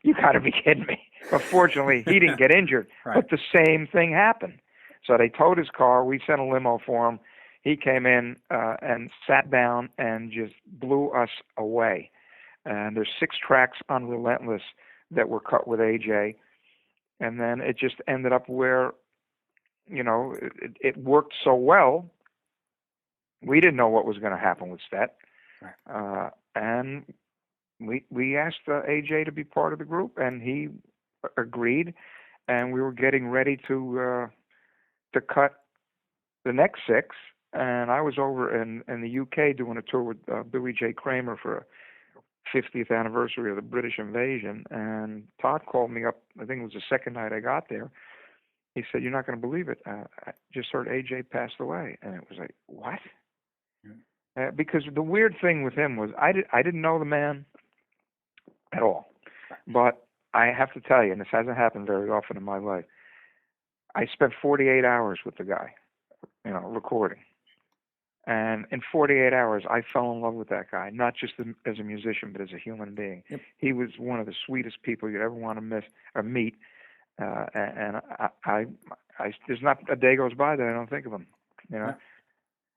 B: you got to be kidding me. But fortunately, he didn't get injured. Right. But the same thing happened. So they towed his car. We sent a limo for him. he came in and sat down and just blew us away. And there's 6 tracks on Relentless that were cut with AJ, and then it just ended up where, it worked so well. We didn't know what was going to happen with Stet, and we asked AJ to be part of the group, and he agreed, and we were getting ready to cut the next 6, and I was over in the UK doing a tour with Billy J. Kramer for a 50th anniversary of the British invasion, and Todd called me up. I think it was the second night I got there. He said, "You're not going to believe it. I just heard AJ passed away." And it was like, what? Because the weird thing with him was I didn't know the man at all. But I have to tell you, and this hasn't happened very often in my life, I spent 48 hours with the guy, recording. And in 48 hours, I fell in love with that guy, not just as a musician, but as a human being. Yep. He was one of the sweetest people you'd ever want to meet. And I there's not a day goes by that I don't think of him.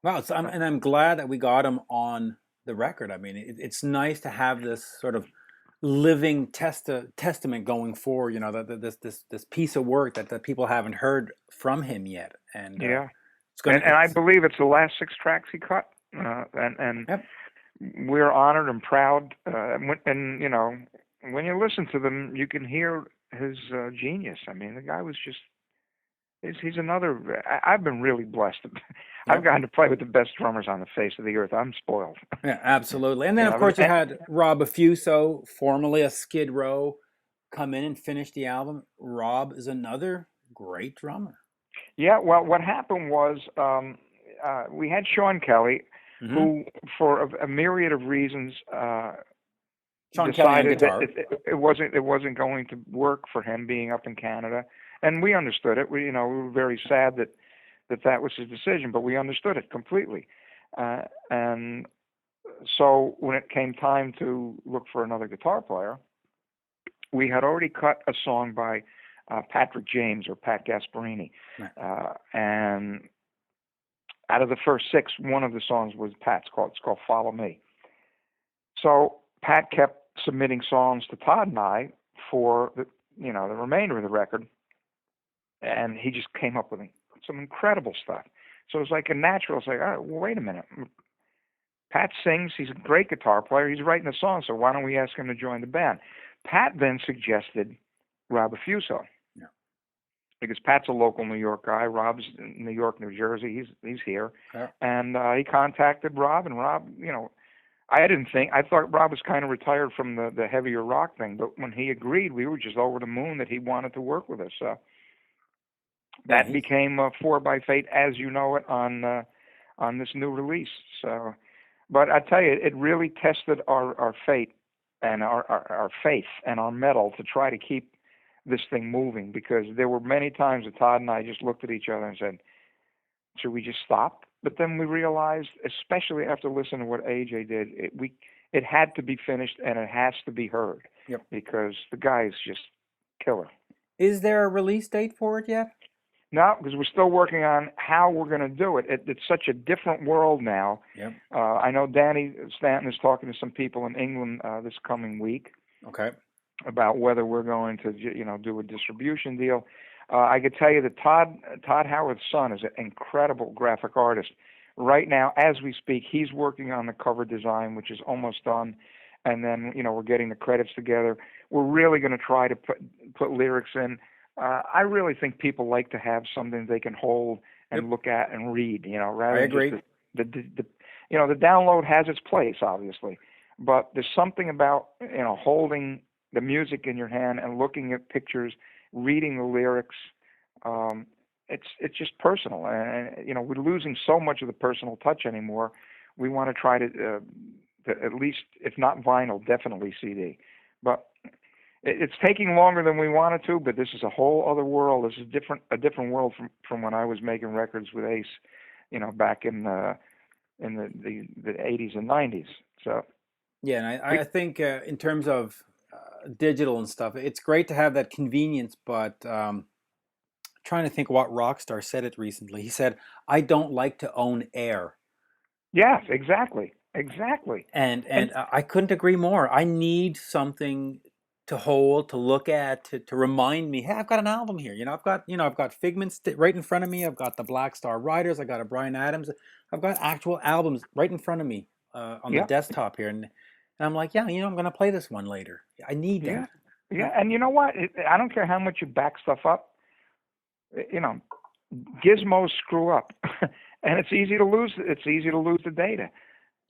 A: Wow, I'm glad that we got him on the record. I mean, it's nice to have this sort of living testament going forward. This piece of work that people haven't heard from him yet. And and I believe it's the last 6 tracks he cut, and
B: yep. We're honored and proud. And when you listen to them, you can hear his genius. I mean, the guy was just—he's another. I've been really blessed. Yep. I've gotten to play with the best drummers on the face of the earth. I'm spoiled.
A: Yeah, absolutely. And then, of course, you had Rob Affuso, formerly of Skid Row, come in and finish the album. Rob is another great drummer.
B: Yeah, well, what happened was we had Sean Kelly, mm-hmm. who, for a myriad of reasons, decided that it wasn't going to work for him being up in Canada, and we understood it. We were very sad that was his decision, but we understood it completely. And so when it came time to look for another guitar player, we had already cut a song by Patrick James or Pat Gasparini. Right. And out of the first 6, one of the songs was Pat's. It's called Follow Me. So Pat kept submitting songs to Todd and I for the remainder of the record, and he just came up with some incredible stuff. So it was like a natural. It's like, oh, well, wait a minute. Pat sings. He's a great guitar player. He's writing a song, so why don't we ask him to join the band? Pat then suggested Rob Affuso. Yeah. Because Pat's a local New York guy. Rob's in New York, New Jersey. He's here. Yeah. And he contacted Rob, and Rob, I thought Rob was kind of retired from the heavier rock thing, but when he agreed, we were just over the moon that he wanted to work with us. So that became 4 by Fate, as you know it, on this new release. So, but I tell you, it really tested our fate and our faith and our mettle to try to keep this thing moving, because there were many times that Todd and I just looked at each other and said, should we just stop? But then we realized, especially after listening to what AJ did, it had to be finished and it has to be heard. Yep. Because the guy is just killer.
A: Is there a release date for it yet?
B: No, because we're still working on how we're going to do it. It's such a different world now. Yep. I know Danny Stanton is talking to some people in England this coming week.
A: Okay.
B: About whether we're going to do a distribution deal. I could tell you that Tod Howarth's son is an incredible graphic artist. Right now, as we speak, he's working on the cover design, which is almost done. And then, we're getting the credits together. We're really going to try to put lyrics in. I really think people like to have something they can hold and look at and read, rather than just the download has its place, obviously. But there's something about, holding the music in your hand and looking at pictures, reading the lyrics. It's just personal, and we're losing so much of the personal touch anymore. We want to try to at least, if not vinyl, definitely CD. But it's taking longer than we wanted to. But this is a whole other world. This is a different world from when I was making records with Ace, back in the 80s and 90s. So
A: yeah, and I think in terms of digital and stuff, it's great to have that convenience, but trying to think what rock star said it recently. He said, "I don't like to own air."
B: Yes, exactly. Exactly.
A: And I couldn't agree more. I need something to hold, to look at, to remind me, hey, I've got an album here. I've got Figments right in front of me. I've got the Black Star Riders. I got a Bryan Adams. I've got actual albums right in front of me on the
B: yeah,
A: desktop here, and I'm like, yeah, I'm going to play this one later. I need
B: yeah,
A: that.
B: yeah. And you know what? I don't care how much you back stuff up. You know, gizmos screw up, and it's easy to lose. It's easy to lose the data.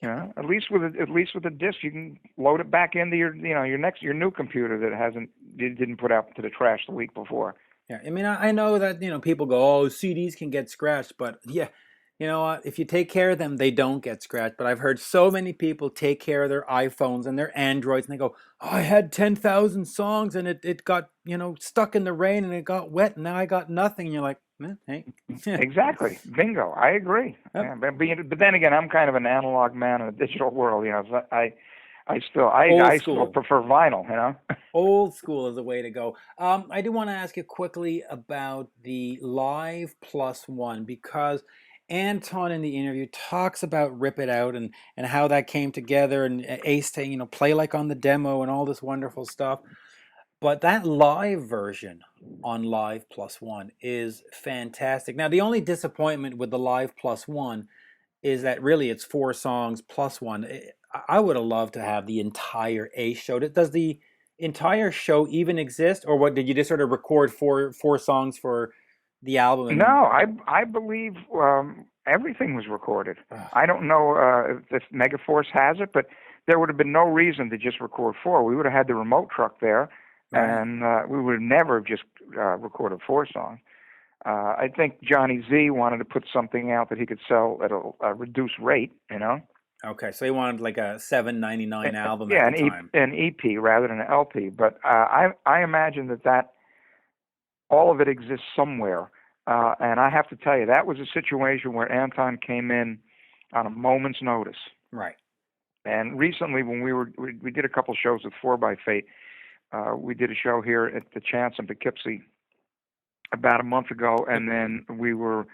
B: At least with a disk, you can load it back into your your new computer that didn't put out to the trash the week before.
A: Yeah, I mean, I know that people go, oh, CDs can get scratched, but yeah, you know what? If you take care of them, they don't get scratched. But I've heard so many people take care of their iPhones and their Androids, and they go, oh, I had 10,000 songs, and it got stuck in the rain, and it got wet, and now I got nothing. And you're like, hey,
B: Exactly, bingo. I agree.
A: Yep.
B: Yeah, but then again, I'm kind of an analog man in a digital world. So I still prefer vinyl.
A: Old school is the way to go. I do want to ask you quickly about the Live Plus One, because Anton in the interview talks about Rip It Out and how that came together, and Ace saying, play like on the demo and all this wonderful stuff. But that live version on Live Plus One is fantastic. Now, the only disappointment with the Live Plus One is that really it's 4 songs plus one. I would have loved to have the entire Ace show. Does the entire show even exist, or what? Did you just sort of record four songs for the album?
B: No, I believe everything was recorded. I don't know if Megaforce has it, but there would have been no reason to just record 4. We would have had the remote truck there, right, and we would have never just recorded 4 songs. I think Johnny Z wanted to put something out that he could sell at a reduced rate,
A: Okay, so he wanted like a $7.99 album
B: at
A: the time.
B: an EP rather than an LP. But I imagine that all of it exists somewhere. And I have to tell you, that was a situation where Anton came in on a moment's notice.
A: Right.
B: And recently, when we did a couple shows with 4x we did a show here at the Chance in Poughkeepsie about a month ago, and then we were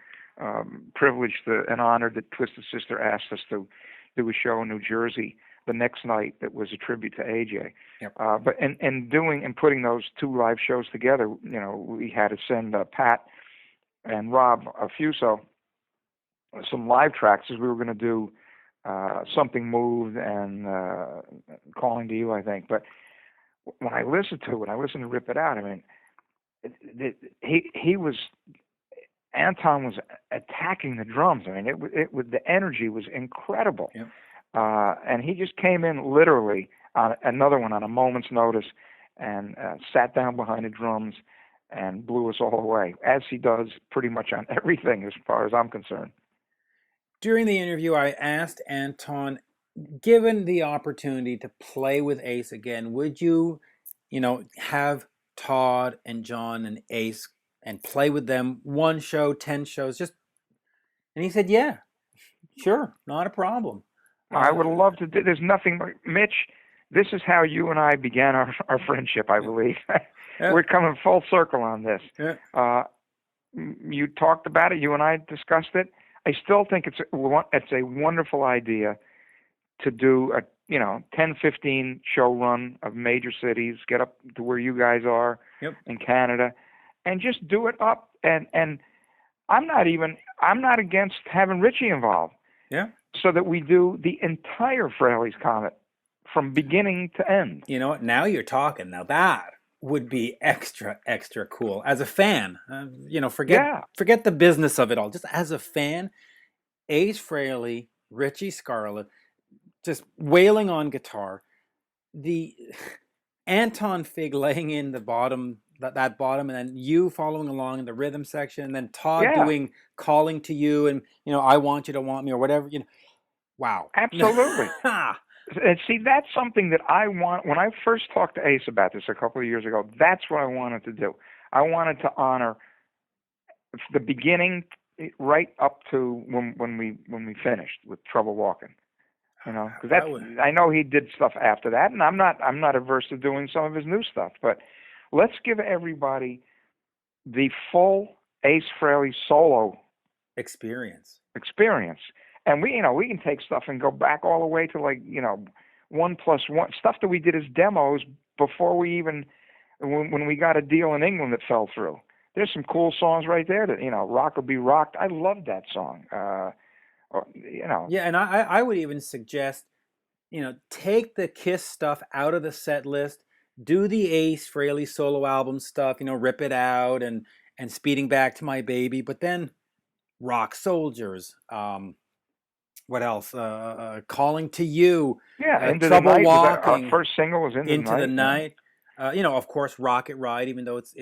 B: privileged and honored that Twisted Sister asked us to do a show in New Jersey the next night that was a tribute to AJ.
A: Yep.
B: But and putting those 2 live shows together, we had to send Pat and Rob Fuso some live tracks, as we were going to do Something Moved and Calling to You, I think. But when I listened to it, I listened to Rip It Out, I mean, Anton was attacking the drums. I mean, the energy was incredible.
A: Yep.
B: And he just came in literally on another one on a moment's notice and sat down behind the drums and blew us all away, as he does pretty much on everything as far as I'm concerned.
A: During the interview, I asked Anton, given the opportunity to play with Ace again, would you, have Todd and John and Ace and play with them 1 show, 10 shows, and he said, yeah, sure, not a problem.
B: I would have loved to do. There's nothing, Mitch, this is how you and I began our friendship, I believe. Yeah. We're coming full circle on this. Yeah. You talked about it, you and I discussed it. I still think it's a wonderful idea to do a 10-15 show run of major cities, get up to where you guys are. Yep. In Canada, and just do it up. And I'm not against having Richie involved. Yeah. So that we do the entire Frehley's Comet from beginning to end.
A: You know what? Now you're talking. Now that would be extra cool. As a fan, forget the business of it all. Just as a fan, Ace Frehley, Richie Scarlett, just wailing on guitar, the Anton Fig laying in the bottom, that bottom, and then you following along in the rhythm section, and then Todd doing Calling to You, and I Want You to Want Me, or whatever. Wow.
B: Absolutely. And see, that's something that I want. When I first talked to Ace about this a couple of years ago, that's what I wanted to do. I wanted to honor the beginning right up to when we finished with Trouble Walking. Because I know he did stuff after that, and I'm not averse to doing some of his new stuff. But let's give everybody the full Ace Frehley solo
A: experience.
B: And we can take stuff and go back all the way to 1+1 stuff that we did as demos before we even when we got a deal in England that fell through. There's some cool songs right there that Rock Will Be Rocked. I love that song.
A: Yeah, and I would even suggest take the Kiss stuff out of the set list, do the Ace Frehley solo album stuff, Rip It Out and Speeding Back to My Baby, but then Rock Soldiers, what else? Calling to You,
B: Into
A: Trouble
B: the Night.
A: Walking.
B: Our first single was Into
A: the Night. Of course, Rocket Ride, even though it's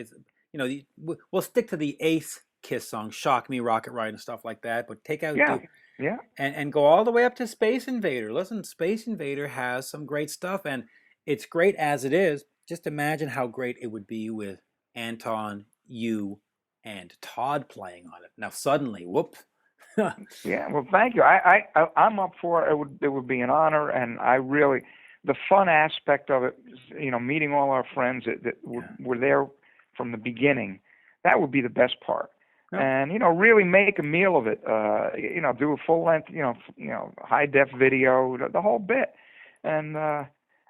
A: we'll stick to the Ace Kiss song, Shock Me, Rocket Ride, and stuff like that, but take out and go all the way up to Space Invader. Listen, Space Invader has some great stuff, and it's great as it is. Just imagine how great it would be with Anton, you, and Todd playing on it. Now suddenly, whoop.
B: Yeah, well, thank you. I'm up for it. It would be an honor, and I really, the fun aspect of it, meeting all our friends that were there from the beginning, that would be the best part. Yeah. And really make a meal of it. Do a full length, high def video, the whole bit. And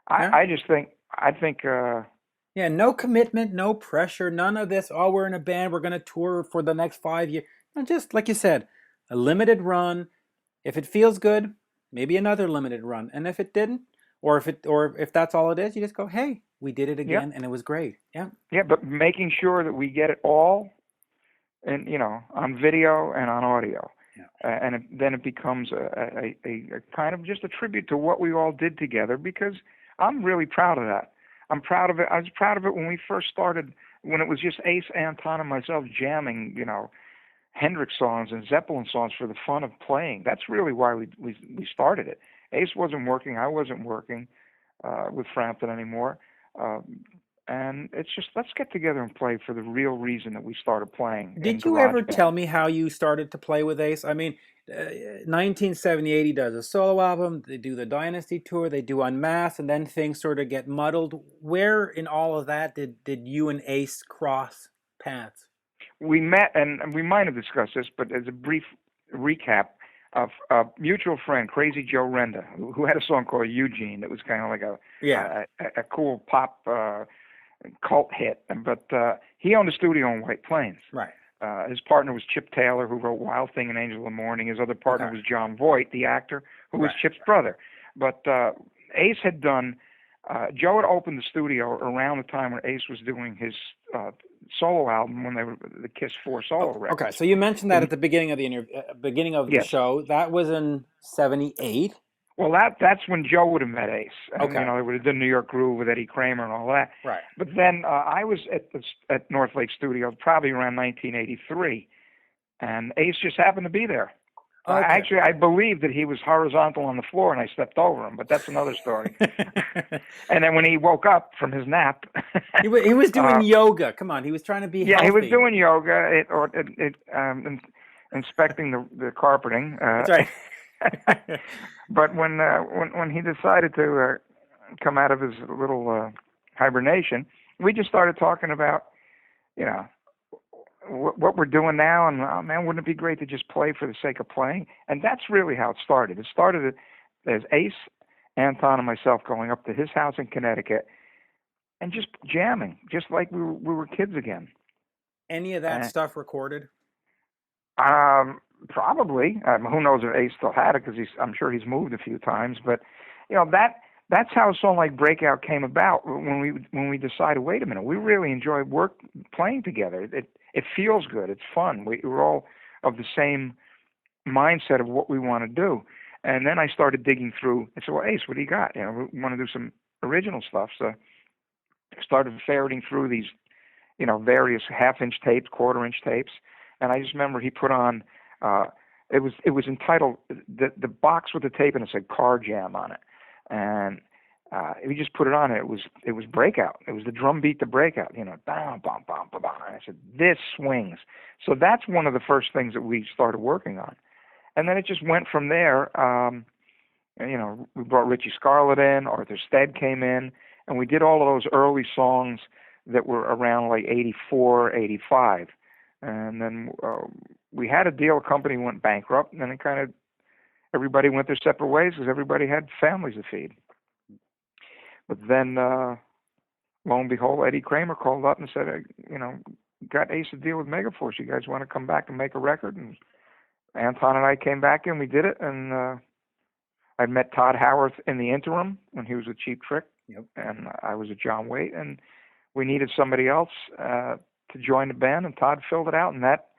B: I think.
A: Yeah, no commitment, no pressure, none of this. Oh, we're in a band, we're going to tour for the next 5 years. And just like you said, a limited run. If it feels good, maybe another limited run. And if it didn't, or if that's all it is, you just go, hey, we did it again, and it was great. Yeah. Yeah,
B: but making sure that we get it all, and on video and on audio, and then it becomes a kind of just a tribute to what we all did together. Because I'm really proud of that. I'm proud of it. I was proud of it when we first started, when it was just Ace, Anton, and myself jamming, Hendrix songs and Zeppelin songs for the fun of playing. That's really why we started it. Ace wasn't working. I wasn't working with Frampton anymore. And it's just, let's get together and play for the real reason that we started playing.
A: Did you ever tell me how you started to play with Ace? I mean, 1978, he does a solo album. They do the Dynasty tour. They do Unmasked, and then things sort of get muddled. Where in all of that did you and Ace cross paths?
B: We met, and we might have discussed this, but as a brief recap, of a mutual friend, Crazy Joe Renda, who had a song called Eugene that was kind of like a cool pop cult hit. But he owned a studio in White Plains.
A: Right.
B: His partner was Chip Taylor, who wrote Wild Thing and Angel of the Morning. His other partner was John Voight, the actor, who was Chip's brother. But Ace had done, Joe had opened the studio around the time when Ace was doing his solo album, when they were the Kiss 4 solo records.
A: Okay, so you mentioned that at the beginning of the the show. That was in '78.
B: Well, that's when Joe would have met Ace. And, they would have done New York Groove with Eddie Kramer and all that.
A: Right.
B: But then I was at North Lake Studios probably around 1983, and Ace just happened to be there. Okay. Actually, I believe that he was horizontal on the floor, and I stepped over him, but that's another story. And then when he woke up from his nap...
A: he was doing yoga. Come on, he was trying to be healthy.
B: Yeah, he was doing yoga, inspecting the carpeting.
A: That's right.
B: But when he decided to come out of his little hibernation, we just started talking about, what we're doing now, and oh man, wouldn't it be great to just play for the sake of playing? And that's really how it started. It started as Ace, Anton, and myself going up to his house in Connecticut and just jamming, just like we were kids again. Any of that stuff recorded? Probably. Who knows if Ace still had it, because I'm sure he's moved a few times. But that's how a song like Breakout came about. When we decided, wait a minute, we really enjoy playing together. It feels good. It's fun. We're all of the same mindset of what we want to do. And then I started digging through. I said, well, Ace, what do you got? We want to do some original stuff. So I started ferreting through these, various half-inch tapes, quarter-inch tapes. And I just remember he put on, it was entitled, the box with the tape, and it said Car Jam on it. And we just put it on, and it was Breakout. It was the drum beat to Breakout, bam, bam, bam, bam, bam. And I said, this swings. So that's one of the first things that we started working on. And then it just went from there. We brought Richie Scarlett in, Arthur Stead came in, and we did all of those early songs that were around like 84, 85. And then we had a deal. A company went bankrupt, and then it kind of everybody went their separate ways because everybody had families to feed. But then, lo and behold, Eddie Kramer called up and said, got Ace a deal with Megaforce. You guys want to come back and make a record? And Anton and I came back and we did it. And I'd met Tod Howarth in the interim when he was with Cheap Trick.
A: Yep.
B: And I was at John Waite. And we needed somebody else to join the band, and Tod filled it out. And that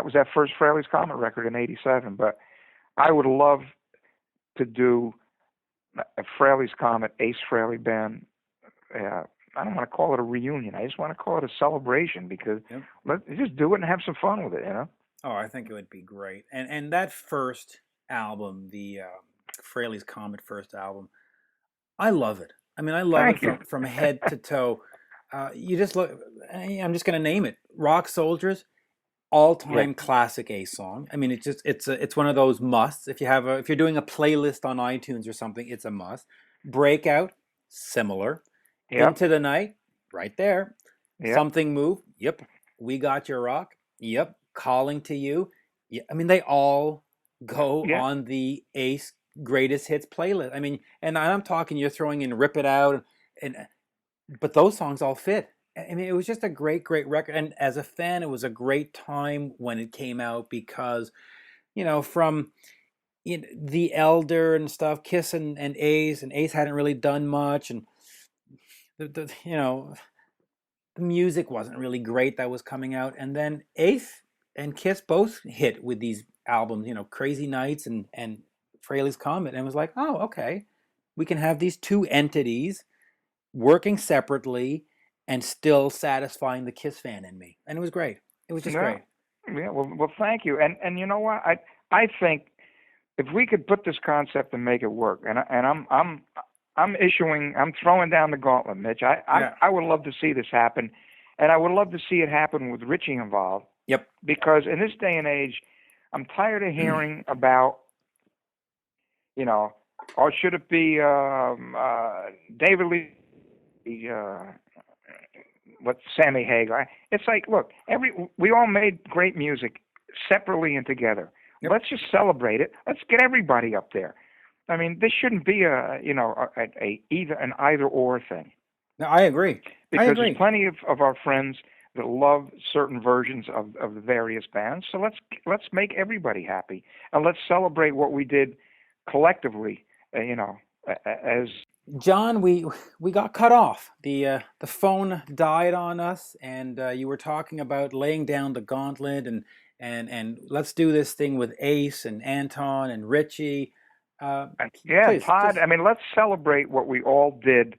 B: was that first Frehley's Comet record in '87. But I would love to do a Frehley's Comet, Ace Frehley band. I don't want to call it a reunion. I just want to call it a celebration because let's just do it and have some fun with it,
A: Oh, I think it would be great. And that first album, the Frehley's Comet first album, I love it. I mean, I love it from head to toe. You just look. I'm just going to name it: Rock Soldiers, all-time classic Ace song. I mean, it's one of those musts. If you're doing a playlist on iTunes or something, it's a must. Breakout, similar. Into the Night, right there. Something Move, yep. We Got Your Rock, yep. Calling to You, yeah. I mean, they all go on the Ace Greatest Hits playlist. I mean, and I'm talking, you're throwing in Rip It Out, but those songs all fit. I mean, it was just a great, great record. And as a fan, it was a great time when it came out because, from The Elder and stuff, Kiss and Ace hadn't really done much, and the music wasn't really great that was coming out. And then Ace and Kiss both hit with these albums, Crazy Nights and Frehley's Comet. And it was like, oh, okay, we can have these two entities working separately and still satisfying the Kiss fan in me. And it was great. It was just great.
B: Yeah, well, thank you. And you know what? I think if we could put this concept and make it work, and I'm throwing down the gauntlet, Mitch. I would love to see this happen, and I would love to see it happen with Richie involved.
A: Yep.
B: Because in this day and age, I'm tired of hearing about, or should it be David Lee, Sammy Hagar? It's like, look, we all made great music separately and together. Yep. Let's just celebrate it. Let's get everybody up there. I mean, this shouldn't be an either or thing.
A: No, I agree.
B: Because there's plenty of our friends that love certain versions of the various bands. So let's make everybody happy, and let's celebrate what we did collectively. As
A: John, we got cut off. The phone died on us, and you were talking about laying down the gauntlet and let's do this thing with Ace and Anton and Richie.
B: Please, Tod. I mean, let's celebrate what we all did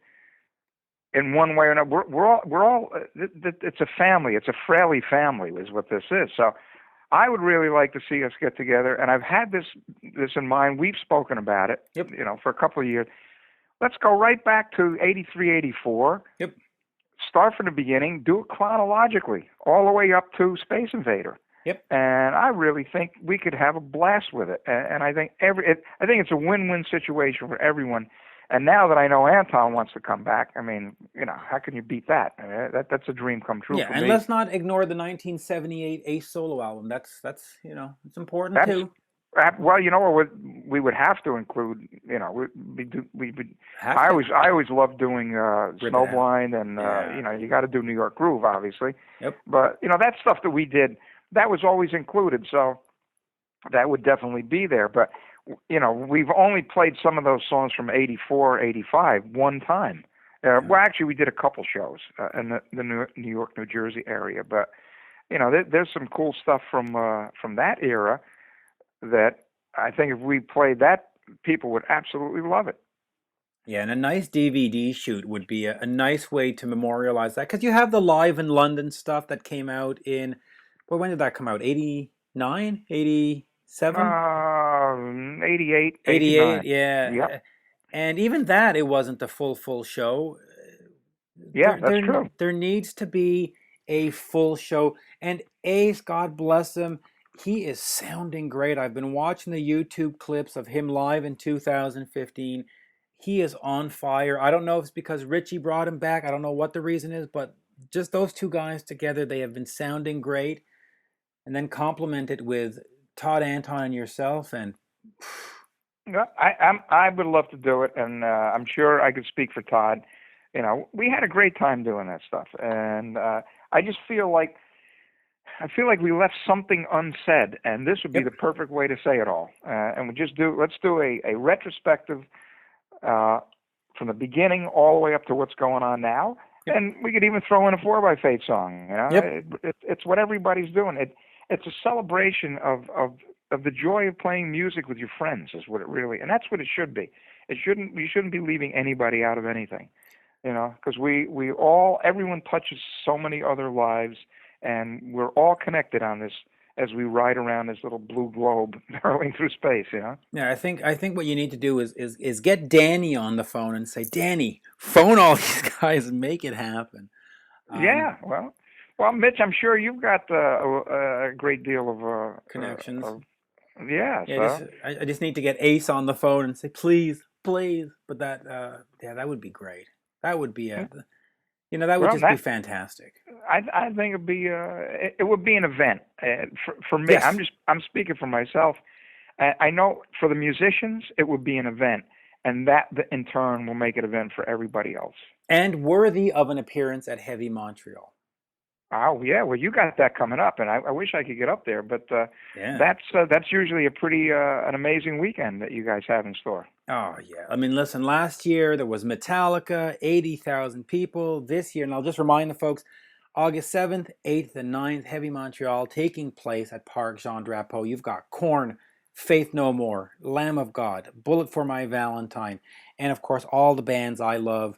B: in one way or another. We're all. It's a family. It's a Frehley family, is what this is. So, I would really like to see us get together, and I've had this in mind. We've spoken about it.
A: Yep.
B: For a couple of years. Let's go right back to '83, '84.
A: Yep.
B: Start from the beginning. Do it chronologically, all the way up to Space Invader.
A: Yep.
B: And I really think we could have a blast with it. And I think I think it's a win-win situation for everyone. And now that I know Anton wants to come back, I mean, how can you beat that? I mean, that's a dream come true for me.
A: Yeah, and let's not ignore the 1978 Ace solo album. That's it's important too.
B: Well, we would have to include. I always love doing Snowblind, and you got to do New York Groove, obviously.
A: Yep.
B: But that stuff that we did. That was always included, so that would definitely be there. But, we've only played some of those songs from '84, '85 one time. Well, actually, we did a couple shows in the New York, New Jersey area. But, there's some cool stuff from that era that I think if we played that, people would absolutely love it.
A: Yeah, and a nice DVD shoot would be a nice way to memorialize that. Because you have the Live in London stuff that came out in... Well, when did that come out? 89? 87?
B: 88.
A: 88, yeah.
B: Yep.
A: And even that, it wasn't the full show.
B: Yeah, that's true.
A: There needs to be a full show. And Ace, God bless him, he is sounding great. I've been watching the YouTube clips of him live in 2015. He is on fire. I don't know if it's because Richie brought him back. I don't know what the reason is, but just those two guys together, they have been sounding great. and then complement it with Todd, Anton, and yourself, and
B: No, I would love to do it, and I'm sure I could speak for Todd. You know, we had a great time doing that stuff, and I just feel like we left something unsaid, and this would be the perfect way to say it all. And let's do a retrospective from the beginning all the way up to what's going on now, and we could even throw in a 4x8 song. You know, it's what everybody's doing. It's a celebration of the joy of playing music with your friends, is what it really, and that's what it should be. We shouldn't be leaving anybody out of anything, you know, because everyone touches so many other lives, and we're all connected on this as we ride around this little blue globe hurling through space, you know.
A: yeah, I think what you need to do is get Danny on the phone and say, Danny, phone all these guys and make it happen.
B: Yeah, well, Mitch, I'm sure you've got a great deal of
A: connections.
B: I
A: just need to get Ace on the phone and say, please. But that that would be great. That would be that would just be fantastic.
B: I think it would be an event for me.
A: Yes.
B: I'm speaking for myself. I know for the musicians it would be an event, and that in turn will make it an event for everybody else.
A: And worthy of an appearance at Heavy Montreal.
B: Oh yeah, well you got that coming up, and I wish I could get up there, but that's usually a pretty an amazing weekend that you guys have in store.
A: Oh yeah, I mean, listen, last year there was Metallica, 80,000 people. This year, and I'll just remind the folks, August 7th, 8th, and 9th, Heavy Montreal taking place at Parc Jean Drapeau. You've got Korn, Faith No More, Lamb of God, Bullet for My Valentine, and of course all the bands I love: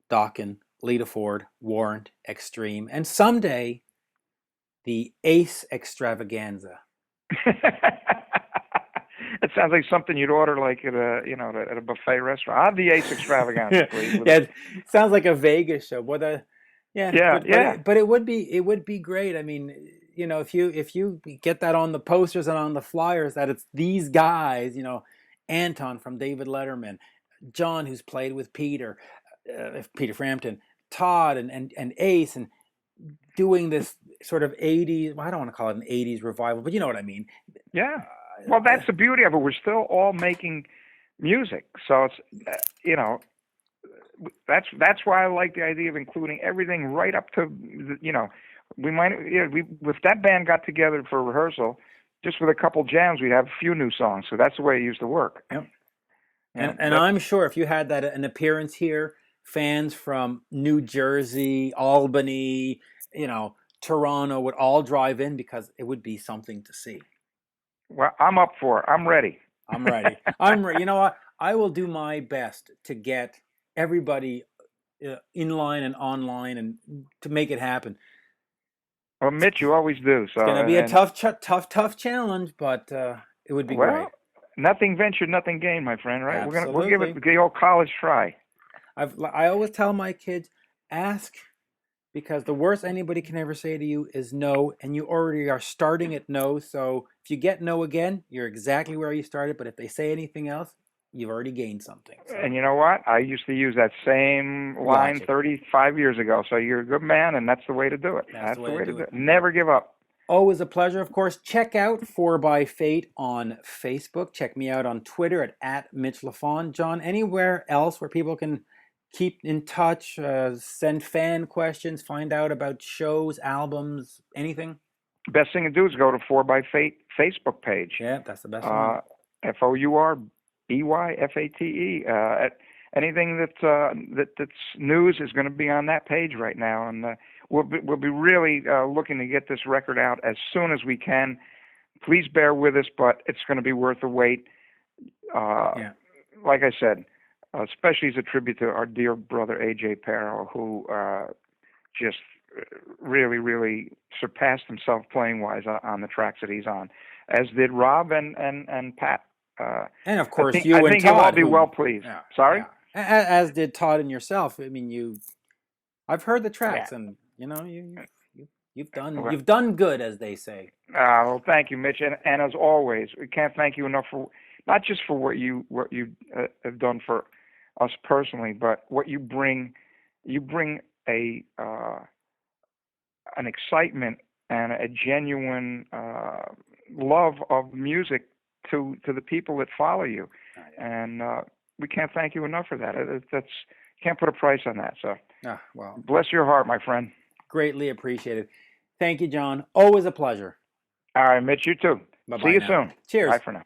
A: Dokken, Lita Ford, Warrant, Extreme, and someday the Ace Extravaganza.
B: It sounds like something you'd order like at a buffet restaurant. I'll have the Ace Extravaganza, please.
A: Yeah, it sounds like a Vegas show. But it would be great. I mean, you know, if you get that on the posters and on the flyers that it's these guys, you know, Anton from David Letterman, John, who's played with Peter Frampton, Todd and Ace, and doing this sort of 80s, well, I don't want to call it an 80s revival, but you know what I mean.
B: Yeah. Well, that's the beauty of it. We're still all making music. So it's, you know, that's why I like the idea of including everything right up to, you know, if that band got together for rehearsal, just with a couple jams, we'd have a few new songs. So that's the way it used to work.
A: Yep. And I'm sure if you had an appearance here, fans from New Jersey, Albany, you know, Toronto would all drive in because it would be something to see.
B: Well, I'm up for it. I'm ready.
A: I'm ready. You know what? I will do my best to get everybody in line and online and to make it happen.
B: Well, Mitch, you always do. So
A: it's going to be a tough challenge, but it would be great.
B: Nothing ventured, nothing gained, my friend. Right?
A: Absolutely.
B: We'll give it the old college try.
A: I always tell my kids, ask, because the worst anybody can ever say to you is no, and you already are starting at no. So if you get no again, you're exactly where you started. But if they say anything else, you've already gained something. So.
B: And you know what? I used to use that same line 35 years ago. So you're a good man, and that's the way to do it. That's the way to do it. Never give up.
A: Always a pleasure. Of course, check out 4x8 on Facebook. Check me out on Twitter at Mitch Lafon. John, anywhere else where people can keep in touch, send fan questions, find out about shows, albums, anything?
B: Best thing to do is go to 4x8 Facebook page.
A: Yeah, that's the best one.
B: FOURBYFATE. Anything that's news is going to be on that page right now, and we'll be really looking to get this record out as soon as we can. Please bear with us, but it's going to be worth the wait. Like I said, especially as a tribute to our dear brother A.J. Perro, who just really, really surpassed himself playing-wise on the tracks that he's on, as did Rob and Pat.
A: And of course,
B: I think Todd, you'll all be well pleased.
A: Yeah,
B: Sorry?
A: Yeah. As did Todd and yourself. I mean, I've heard the tracks, and you know, you've done good, as they say.
B: Well, thank you, Mitch, and as always, we can't thank you enough for not just for what you have done for us personally, but what you bring. You bring an excitement and a genuine love of music to the people that follow you.
A: Oh, yeah.
B: And we can't thank you enough for that. Can't put a price on that. So
A: well,
B: bless your heart, my friend.
A: Greatly appreciated. Thank you, John. Always a pleasure.
B: All right, Mitch, you too.
A: Bye-bye
B: See you
A: now.
B: soon.
A: Cheers.
B: Bye for now.